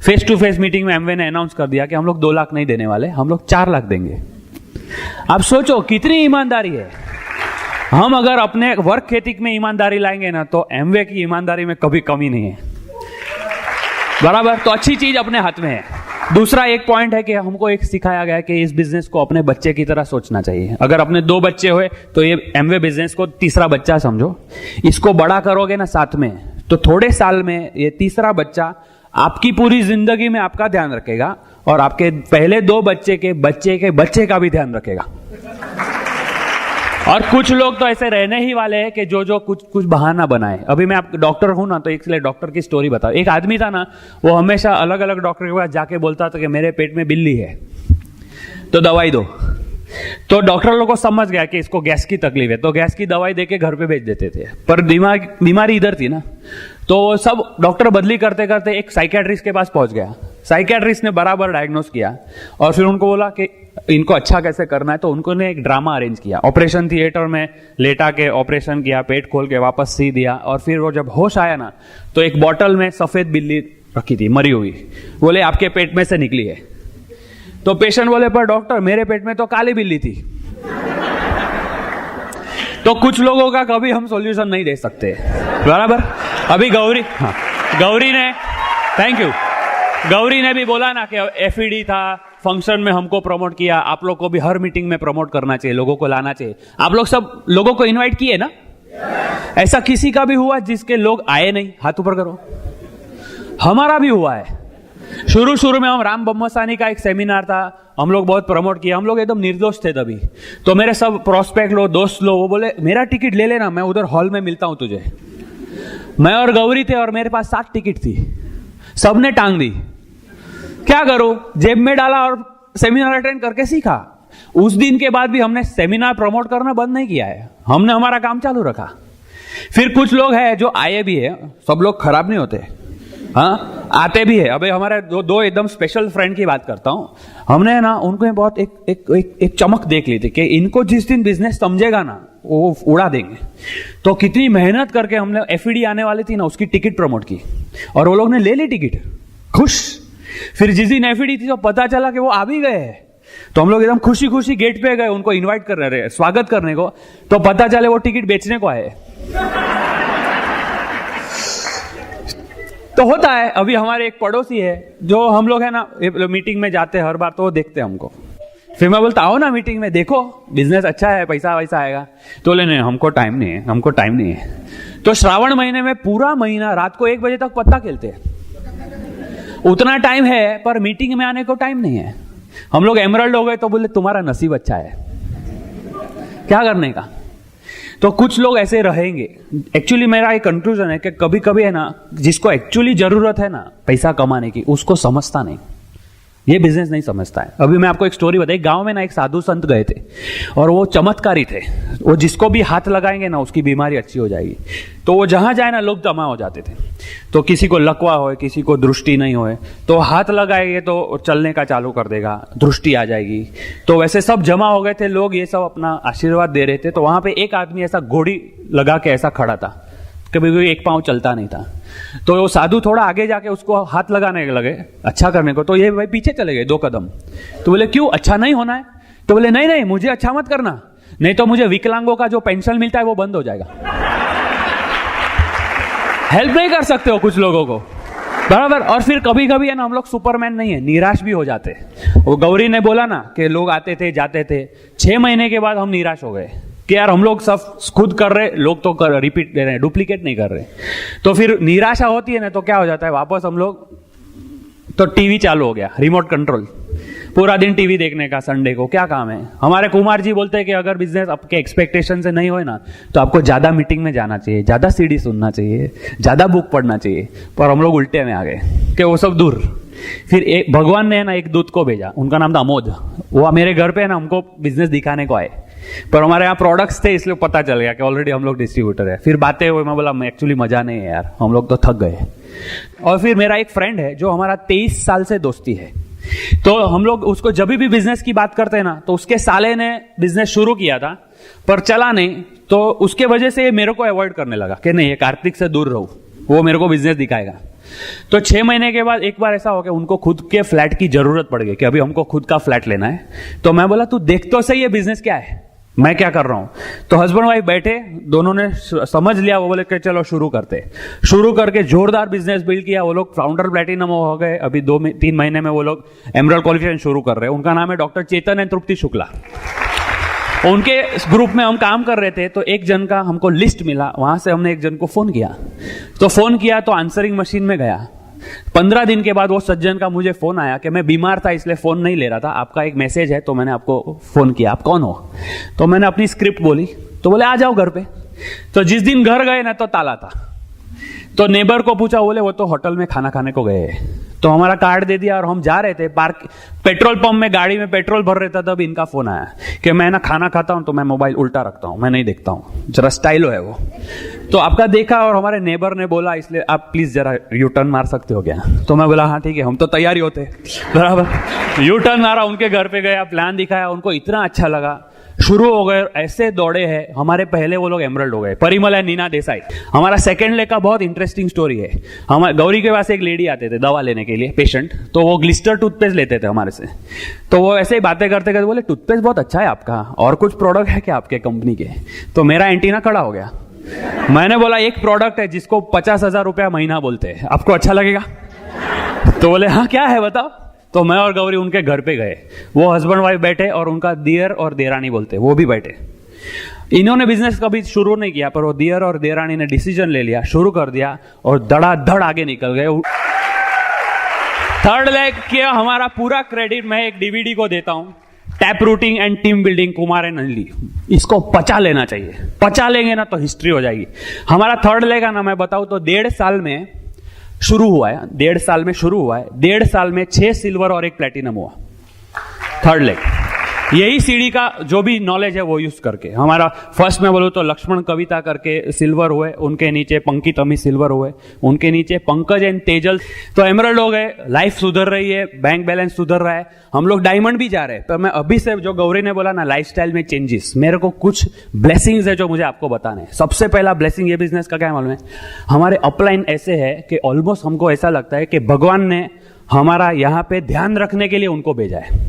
फेस टू फेस मीटिंग में एमवे ने अनाउंस कर दिया कि हम लोग 2 लाख नहीं देने वाले, हम लोग 4 लाख देंगे। आप सोचो कितनी ईमानदारी है। हम अगर अपने वर्क एथिक में ईमानदारी लाएंगे ना तो एमवे की ईमानदारी में कभी कमी नहीं है। बराबर, तो अच्छी चीज अपने हाथ में है। दूसरा एक पॉइंट है कि हमको एक सिखाया गया है कि इस बिजनेस को अपने बच्चे की तरह सोचना चाहिए। अगर अपने 2 बच्चे हुए तो ये एमवे बिजनेस को तीसरा बच्चा समझो। इसको बड़ा करोगे ना साथ में, तो थोड़े साल में ये तीसरा बच्चा आपकी पूरी जिंदगी में आपका ध्यान रखेगा और आपके पहले 2 बच्चे के बच्चे का भी ध्यान रखेगा। और कुछ लोग तो ऐसे रहने ही वाले हैं कि जो कुछ बहाना बनाए। अभी मैं आप डॉक्टर हूं ना, तो इसलिए डॉक्टर की स्टोरी बताओ। एक आदमी था ना, वो हमेशा अलग अलग डॉक्टर के पास जाके बोलता था कि मेरे पेट में बिल्ली है तो दवाई दो। तो डॉक्टर लोगों को समझ गया कि इसको गैस की तकलीफ है, तो गैस की दवाई देके घर पे भेज देते थे। पर बीमारी इधर थी ना, तो सब डॉक्टर बदली करते करते एक साइकियाट्रिस्ट के पास पहुंच गया। साइकियाट्रिस्ट ने बराबर डायग्नोस किया और फिर उनको बोला कि इनको अच्छा कैसे करना है, तो उनको ने एक ड्रामा अरेंज किया। ऑपरेशन थिएटर में लेटा के ऑपरेशन किया, पेट खोल के वापस सी दिया, और फिर वो जब होश आया ना तो एक बॉटल में सफेद बिल्ली रखी थी मरी हुई, बोले आपके पेट में से निकली है। तो पेशेंट बोले पर डॉक्टर मेरे पेट में तो काली बिल्ली थी। तो कुछ लोगों का कभी हम सॉल्यूशन नहीं दे सकते, बराबर। अभी गौरी ने थैंक यू, गौरी ने भी बोला ना कि एफईडी था, फंक्शन में हमको प्रमोट किया, आप लोग को भी हर मीटिंग में प्रमोट करना चाहिए, लोगों को लाना चाहिए। आप लोग सब लोगों को इनवाइट किए ना? ऐसा किसी का भी हुआ जिसके लोग आए नहीं? हाथ ऊपर करो। हमारा भी हुआ है। शुरू में हम राम ब्रह्मसानी का एक सेमिनार था, हम लोग बहुत प्रमोट किया, हम लोग एकदम निर्दोष थे तभी। तो मेरे सब प्रोस्पेक्ट लो, दोस्त लो, वो बोले मेरा टिकट ले लेना, मैं उधर हॉल में मिलता हूं तुझे। मैं और गौरी थे और मेरे पास 7 टिकट थी, सबने टांग दी। क्या करो, जेब में डाला और सेमिनार अटेंड करके सीखा। उस दिन के बाद भी हमने सेमिनार प्रमोट करना बंद नहीं किया है, हमने हमारा काम चालू रखा। फिर कुछ लोग हैं जो आए भी है, सब लोग खराब नहीं होते, हाँ आते भी है। अबे हमारे दो एकदम स्पेशल फ्रेंड की बात करता हूं, हमने ना उनको बहुत एक चमक देख ली थी कि इनको जिस दिन बिजनेस समझेगा ना वो उड़ा देंगे। तो कितनी मेहनत करके हमने एफईडी आने वाली थी ना उसकी टिकट प्रमोट की और वो लोग ने ले ली टिकट, खुश। फिर जिस दिन एफईडी थी तो पता चला कि वो आ भी गए, तो हम लोग एकदम खुशी खुशी गेट पे गए उनको इनवाइट कर रहे, स्वागत करने को। तो पता चले वो टिकट बेचने को आए। तो होता है। अभी हमारे एक पड़ोसी है जो हम लोग है ना मीटिंग में जाते हैं हर बार, तो वो देखते हैं हमको। फिर मैं बोलता आओ ना मीटिंग में, देखो बिजनेस अच्छा है, पैसा वैसा आएगा। तो बोले नहीं हमको टाइम नहीं है, हमको टाइम नहीं है। तो श्रावण महीने में पूरा महीना रात को 1 बजे तक पत्ता खेलते हैं, उतना टाइम है पर मीटिंग में आने को टाइम नहीं है। हम लोग एमरल्ड हो गए तो बोले तुम्हारा नसीब अच्छा है, क्या करने का। तो कुछ लोग ऐसे रहेंगे। एक्चुअली मेरा एक कंक्लूजन है कि कभी कभी है ना जिसको एक्चुअली जरूरत है ना पैसा कमाने की, उसको समझता नहीं, ये बिजनेस नहीं समझता है। अभी मैं आपको एक स्टोरी बताई। गांव में ना एक साधु संत गए थे और वो चमत्कारी थे, वो जिसको भी हाथ लगाएंगे ना उसकी बीमारी अच्छी हो जाएगी। तो वो जहां जाए ना लोग जमा हो जाते थे। तो किसी को लकवा हो, किसी को दृष्टि नहीं होए, तो हाथ लगाएंगे तो चलने का चालू कर देगा, दृष्टि आ जाएगी। तो वैसे सब जमा हो गए थे लोग, ये सब अपना आशीर्वाद दे रहे थे। तो वहां पे एक आदमी ऐसा घोड़ी लगा के ऐसा खड़ा था, कभी कोई एक पांव चलता नहीं था। तो वो साधु थोड़ा आगे जाके उसको हाथ लगाने लगे अच्छा करने को, तो ये भाई पीछे चले गए 2 कदम। तो बोले क्यों, अच्छा नहीं होना है? तो बोले नहीं नहीं मुझे अच्छा मत करना, नहीं तो मुझे विकलांगों का जो पेंशन मिलता है वो बंद हो जाएगा। हेल्प नहीं कर सकते हो कुछ लोगों को, बराबर। और फिर कभी कभी है ना हम लोग सुपरमैन नहीं है, निराश भी हो जाते। वो गौरी ने बोला ना कि लोग आते थे जाते थे, 6 महीने के बाद हम निराश हो गए कि यार हम लोग सब खुद कर रहे, लोग तो कर रिपीट दे रहे हैं, डुप्लीकेट नहीं कर रहे। तो फिर निराशा होती है ना, तो क्या हो जाता है वापस हम लोग, तो टीवी चालू हो गया, रिमोट कंट्रोल, पूरा दिन टीवी देखने का। संडे को क्या काम है? हमारे कुमार जी बोलते हैं कि अगर बिजनेस आपके एक्सपेक्टेशन से नहीं होए ना तो आपको ज्यादा मीटिंग में जाना चाहिए, ज्यादा सीडी सुनना चाहिए, ज्यादा बुक पढ़ना चाहिए। पर हम लोग उल्टे में आ गए कि वो सब दूर। फिर एक भगवान ने ना एक दूत को भेजा, उनका नाम था अमोद। वो मेरे घर पे ना हमको बिजनेस दिखाने को आए, पर हमारे यहाँ प्रोडक्ट्स थे इसलिए पता चल गया कि ऑलरेडी हम लोग डिस्ट्रीब्यूटर है। फिर बातें हुई, मैं बोला एक्चुअली मजा नहीं है यार, हम लोग तो थक गए। और फिर मेरा एक फ्रेंड है जो हमारा 23 साल से दोस्ती है, तो हम लोग उसको जब भी बिजनेस की बात करते हैं ना, तो उसके साले ने बिजनेस शुरू किया था पर चला नहीं, तो उसके वजह से मेरे को अवॉइड करने लगा कि नहीं ये कार्तिक से दूर रहो, वो मेरे को बिजनेस दिखाएगा। तो 6 महीने के बाद एक बार ऐसा हो गया उनको खुद के फ्लैट की जरूरत पड़ गई कि अभी हमको खुद का फ्लैट लेना है। तो मैं बोला तू देख तो सही ये बिजनेस क्या है, मैं क्या कर रहा हूं। तो हस्बैंड वाइफ बैठे, दोनों ने समझ लिया, वो बोले कि चलो शुरू करते। शुरू करके जोरदार बिजनेस बिल्ड किया। वो लोग फाउंडर प्लैटिनम हो गए, अभी 2-3 महीने में वो लोग एमरल्ड क्वालिफिकेशन शुरू कर रहे हैं। उनका नाम है डॉक्टर चेतन एंड तृप्ति शुक्ला। उनके ग्रुप में हम काम कर रहे थे, तो एक जन का हमको लिस्ट मिला, वहां से हमने एक जन को फोन किया। तो फोन किया तो आंसरिंग मशीन में गया। 15 दिन के बाद वो सज्जन का मुझे फोन आया कि मैं बीमार था इसलिए फोन नहीं ले रहा था, आपका एक मैसेज है तो मैंने आपको फोन किया, आप कौन हो? तो मैंने अपनी स्क्रिप्ट बोली, तो बोले आ जाओ घर पे। तो जिस दिन घर गए ना तो ताला था। तो नेबर को पूछा, बोले वो तो होटल में खाना खाने को गए। तो हमारा कार्ड दे दिया और हम जा रहे थे पेट्रोल पंप में, गाड़ी में पेट्रोल भर रहे था, तब इनका फोन आया कि मैं ना खाना खाता हूं तो मैं मोबाइल उल्टा रखता हूं, मैं नहीं देखता हूं, जरा स्टाइलो है वो। तो आपका देखा और हमारे नेबर ने बोला इसलिए आप प्लीज जरा यू टर्न मार सकते हो क्या? तो मैं बोला हाँ ठीक है, हम तो तैयारी होते बराबर। यू टर्न मारा, उनके घर पे गया, प्लान दिखाया, उनको इतना अच्छा लगा, शुरू हो गए, ऐसे दौड़े हैं। हमारे पहले वो लोग एमरल्ड हो गए, परिमल एंड नीना देसाई। हमारा सेकंड लेग का बहुत इंटरेस्टिंग स्टोरी है। हमारे गौरी के पास एक लेडी आते थे दवा लेने के लिए, पेशेंट, तो वो ग्लिस्टर टूथपेस्ट लेते थे हमारे से। तो वो ऐसे ही बातें करते करते बोले टूथपेस्ट बहुत अच्छा है आपका, और कुछ प्रोडक्ट है क्या आपके कंपनी के? तो मेरा एंटीना खड़ा हो गया। मैंने बोला एक प्रोडक्ट है जिसको 50,000 रुपया महीना बोलते हैं, आपको अच्छा लगेगा? तो बोले हाँ क्या है बताओ। तो मैं और गौरी उनके घर पे गए, वो हस्बैंड वाइफ बैठे और उनका दियर और देरानी बोलते वो भी बैठे। इन्होंने बिजनेस कभी शुरू नहीं किया, पर वो दियर और देरानी ने डिसीजन ले लिया, शुरू कर दिया और धड़ाधड़ आगे निकल गए। थर्ड लेग किया हमारा पूरा क्रेडिट मैं एक डीवीडी को देता हूं, tap routing and team building, Kumar and Nalli. इसको पचा लेना चाहिए, पचा लेंगे ना तो हिस्ट्री हो जाएगी। हमारा थर्ड लेग है ना, मैं बताऊं तो 1.5 साल में शुरू हुआ है, 1.5 साल में शुरू हुआ है, 1.5 साल में 6 सिल्वर और 1 प्लेटिनम हुआ थर्ड लेग। यही सीढ़ी का जो भी नॉलेज है वो यूज करके। हमारा फर्स्ट में बोलो तो लक्ष्मण कविता करके सिल्वर हुए, उनके नीचे पंकित अमी सिल्वर हुए, उनके नीचे पंकज एंड तेजल तो एमरल्ड हो गए। लाइफ सुधर रही है, बैंक बैलेंस सुधर रहा है, हम लोग डायमंड भी जा रहे हैं। पर मैं अभी से जो गौरी ने बोला ना लाइफस्टाइल में चेंजेस, मेरे को कुछ ब्लेसिंग्स है जो मुझे आपको बताने हैं। सबसे पहला ब्लेसिंग ये बिजनेस का क्या मालूम है, हमारे अपलाइन ऐसे है कि ऑलमोस्ट हमको ऐसा लगता है कि भगवान ने हमारा यहाँ पे ध्यान रखने के लिए उनको भेजा है,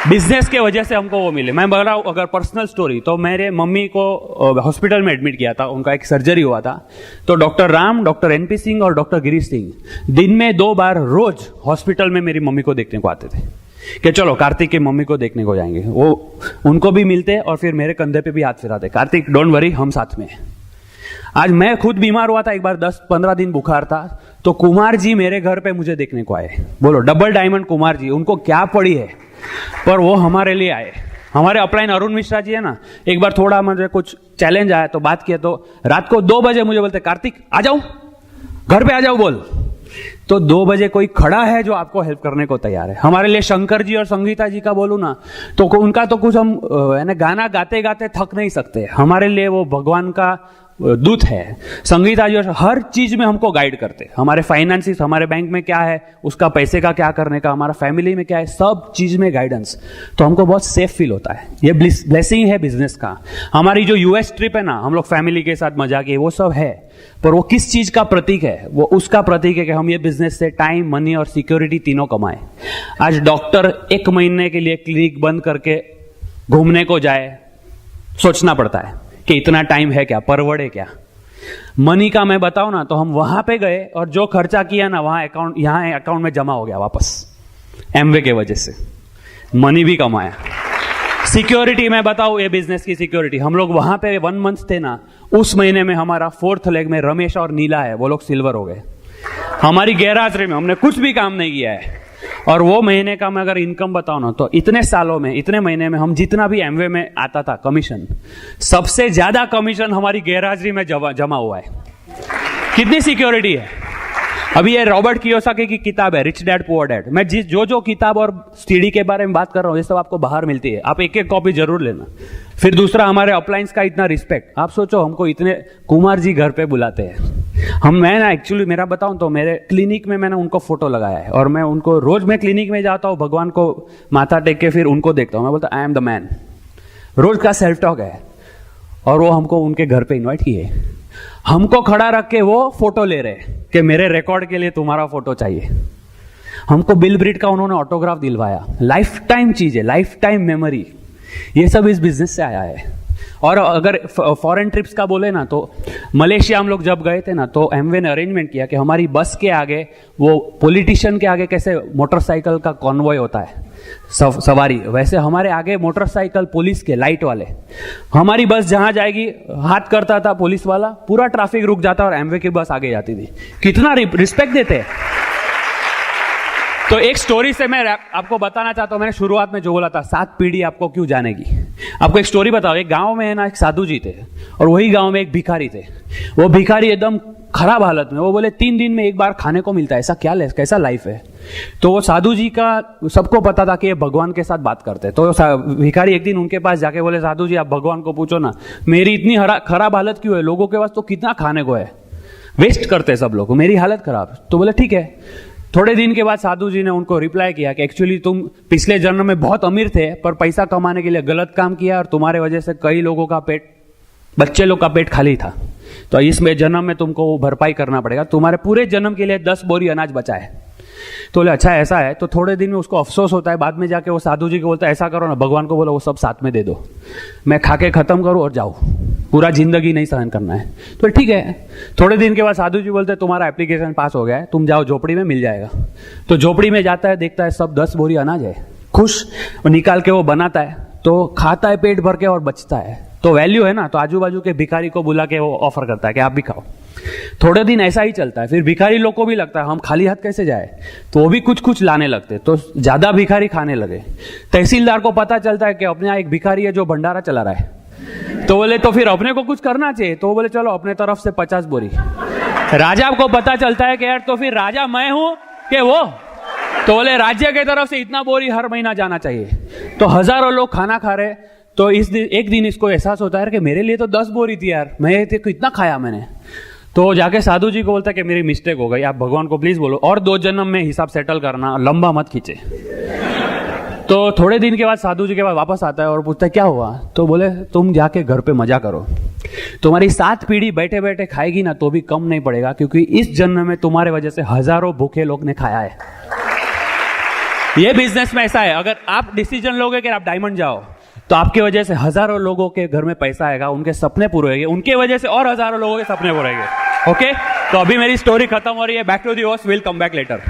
बिजनेस के वजह से हमको वो मिले। मैं बोल रहा हूं अगर पर्सनल स्टोरी, तो मेरे मम्मी को हॉस्पिटल में एडमिट किया था, उनका एक सर्जरी हुआ था। तो doctor Ram, doctor NP Singh और डॉक्टर गिरीश सिंह दिन में 2 बार रोज हॉस्पिटल में मेरी मम्मी को देखने को आते थे कि चलो कार्तिक की मम्मी को देखने को जाएंगे। वो उनको भी मिलते और फिर मेरे कंधे पे भी हाथ फिराते, कार्तिक डोंट वरी हम साथ में। आज मैं खुद बीमार हुआ था, एक बार 10-15 दिन बुखार था, तो कुमार जी मेरे घर पे मुझे देखने को आए। बोलो डबल डायमंड कुमार जी, उनको क्या पड़ी है पर वो हमारे लिए आए। हमारे अपलाइन अरुण मिश्रा जी है ना, एक बार थोड़ा मुझे कुछ चैलेंज आया तो बात किया, तो रात को 2 बजे मुझे बोलते कार्तिक आ जाऊं, घर पे आ जाओ बोल। तो 2 बजे कोई खड़ा है जो आपको हेल्प करने को तैयार है। हमारे लिए शंकर जी और संगीता जी का बोलूं ना तो उनका तो कुछ हम गाना गाते गाते थक नहीं सकते। हमारे लिए वो भगवान का दूत है। संगीता जी हर चीज में हमको गाइड करते, हमारे फाइनेंसिस, हमारे बैंक में क्या है, उसका पैसे का क्या करने का, हमारा फैमिली में क्या है, सब चीज में गाइडेंस। तो हमको बहुत सेफ फील होता है। ये ब्लेसिंग है बिजनेस का। हमारी जो यूएस ट्रिप है ना, हम लोग फैमिली के साथ मजा किए, वो सब है, पर वो किस चीज का प्रतीक है? वो उसका प्रतीक है कि हम ये बिजनेस से टाइम, मनी और सिक्योरिटी तीनों कमाए। आज डॉक्टर 1 महीने के लिए क्लिनिक बंद करके घूमने को जाए, सोचना पड़ता है कि इतना टाइम है क्या, परवड़े क्या? मनी का मैं बताऊं ना तो हम वहां पे गए और जो खर्चा किया ना वहां यहां अकाउंट में जमा हो गया वापस, एमवे के वजह से मनी भी कमाया। सिक्योरिटी मैं बताऊं, ये बिजनेस की सिक्योरिटी, हम लोग वहां पे 1 मंथ थे ना, उस महीने में हमारा 4th लेग में रमेश और नीला है, वो लोग सिल्वर हो गए। हमारी गैरहाजिरी में हमने कुछ भी काम नहीं किया है, और वो महीने का मैं अगर इनकम बताऊं ना तो इतने सालों में, इतने महीने में हम जितना भी एमवे में आता था कमीशन, सबसे ज्यादा कमीशन हमारी गैरहाजिरी में जमा हुआ है। कितनी सिक्योरिटी है? अभी ये रॉबर्ट कियोसाकी की किताब है रिच डैड पुअर डैड। मैं जो किताब और सीडी के बारे में बात कर रहा हूं, ये सब आपको बाहर मिलती है, आप 1-1 कॉपी जरूर लेना। फिर दूसरा, हमारे अपलाइंस का इतना रिस्पेक्ट। आप सोचो हमको इतने कुमार जी घर पे बुलाते हैं। मैं ना एक्चुअली मेरा बताऊं तो मेरे क्लिनिक में मैंने उनको फोटो लगाया है, और मैं उनको रोज मैं क्लिनिक में जाता हूं, भगवान को माथा टेक के फिर उनको देखता हूं, मैं बोलता आई एम द मैन। रोज का सेल्फ टॉक है। और वो हमको उनके घर पे इन्वाइट किए, हमको खड़ा रख के वो फोटो ले रहे कि मेरे रिकॉर्ड के लिए तुम्हारा फोटो चाहिए। हमको बिल ब्रीट का उन्होंने ऑटोग्राफ दिलवाया। लाइफ टाइम चीज है, लाइफ टाइम मेमोरी। ये सब इस बिजनेस से आया है। और अगर फॉरेन ट्रिप्स का बोले ना तो मलेशिया हम लोग जब गए थे ना, तो एमवे ने अरेंजमेंट किया कि हमारी बस के आगे, वो पॉलिटिशियन के आगे कैसे मोटरसाइकिल का कॉन्वॉय होता है सवारी, वैसे हमारे आगे मोटरसाइकिल पुलिस के लाइट वाले। हमारी बस जहां जाएगी हाथ करता था पुलिस वाला, पूरा ट्रैफिक रुक जाता और एमवे की बस आगे जाती थी। कितना रिस्पेक्ट देते हैं। तो एक स्टोरी से मैं आपको बताना चाहता हूं। मैंने शुरुआत में जो बोला था 7 पीढ़ी आपको क्यों जानेगी। आपको एक स्टोरी बताओ। एक गांव में है ना, एक साधु जी थे और वही गांव में एक भिखारी थे। वो भिखारी एकदम खराब हालत में। वो बोले 3 दिन में एक बार खाने को मिलता है, ऐसा क्या कैसा लाइफ है। तो वो साधु जी का सबको पता था कि ये भगवान के साथ बात करते हैं। तो भिखारी एक दिन उनके पास जाके बोले, साधु जी आप भगवान को पूछो ना, मेरी इतनी खराब हालत क्यों है, लोगों के पास तो कितना खाने को है, वेस्ट करते हैं सब लोग, मेरी हालत खराब। तो बोले ठीक है। थोड़े दिन के बाद साधु जी ने उनको रिप्लाई किया कि एक्चुअली तुम पिछले जन्म में बहुत अमीर थे, पर पैसा कमाने के लिए गलत काम किया और तुम्हारे वजह से कई लोगों का पेट, बच्चे लोग का पेट खाली था। तो इसमें जन्म में तुमको भरपाई करना पड़ेगा, तुम्हारे पूरे जन्म के लिए 10 बोरी अनाज बचा है। तो बोले अच्छा ऐसा है। तो थोड़े दिन में उसको अफसोस होता है। बाद में जाके वो साधु जी को बोलता है ऐसा करो ना, भगवान को बोलो वो सब साथ में दे दो, मैं खा के खत्म करूं और जाऊं, पूरा जिंदगी नहीं सहन करना है। तो ठीक है। थोड़े दिन के बाद साधु जी बोलते हैं तुम्हारा एप्लीकेशन पास हो गया है, तुम जाओ झोपड़ी में मिल जाएगा। तो झोपड़ी में जाता है, देखता है सब 10 बोरी अनाज है, खुश निकाल के वो बनाता है, तो खाता है पेट भर के और बचता है। तो वैल्यू है ना। तो आजू बाजू के भिखारी को बुला के वो ऑफर करता है कि आप भी खाओ। थोड़े दिन ऐसा ही चलता है। फिर भिखारी लोग को भी लगता है हम खाली हाथ कैसे जाए, तो वो भी कुछ कुछ लाने लगते, तो ज्यादा भिखारी खाने लगे। तहसीलदार को पता चलता है कि अपने यहाँ एक भिखारी है जो भंडारा चला रहा है। तो बोले तो फिर अपने को कुछ करना चाहिए। तो बोले चलो अपने तरफ से 50 बोरी। राजा को पता चलता है कि यार तो फिर राजा मैं हूं कि वो। तो बोले राज्य की तरफ से इतना बोरी हर महीना जाना चाहिए। तो हजारों लोग खाना खा रहे। तो एक दिन इसको एहसास होता है कि मेरे लिए तो 10 बोरी थी यार, मैं इतना खाया मैंने। तो जाके साधु जी को बोलता है कि मेरी मिस्टेक हो गई, आप भगवान को प्लीज बोलो और 2 जन्म में हिसाब सेटल करना, लंबा मत खींचे। तो थोड़े दिन के बाद साधु जी के पास वापस आता है और पूछता है क्या हुआ। तो बोले तुम जाके घर पे मजा करो, तुम्हारी 7 पीढ़ी बैठे बैठे खाएगी ना तो भी कम नहीं पड़ेगा, क्योंकि इस जन्म में तुम्हारे वजह से हजारों भूखे लोग ने खाया है। ये बिजनेस में ऐसा है, अगर आप डिसीजन लोगे कि आप डायमंड जाओ तो आपकी वजह से हजारों लोगों के घर में पैसा आएगा, उनके सपने पूरे होंगे, उनके वजह से और हजारों लोगों के सपने पूरे होंगे। ओके, तो अभी मेरी स्टोरी खत्म हो रही है। Back to the host, will come back letter.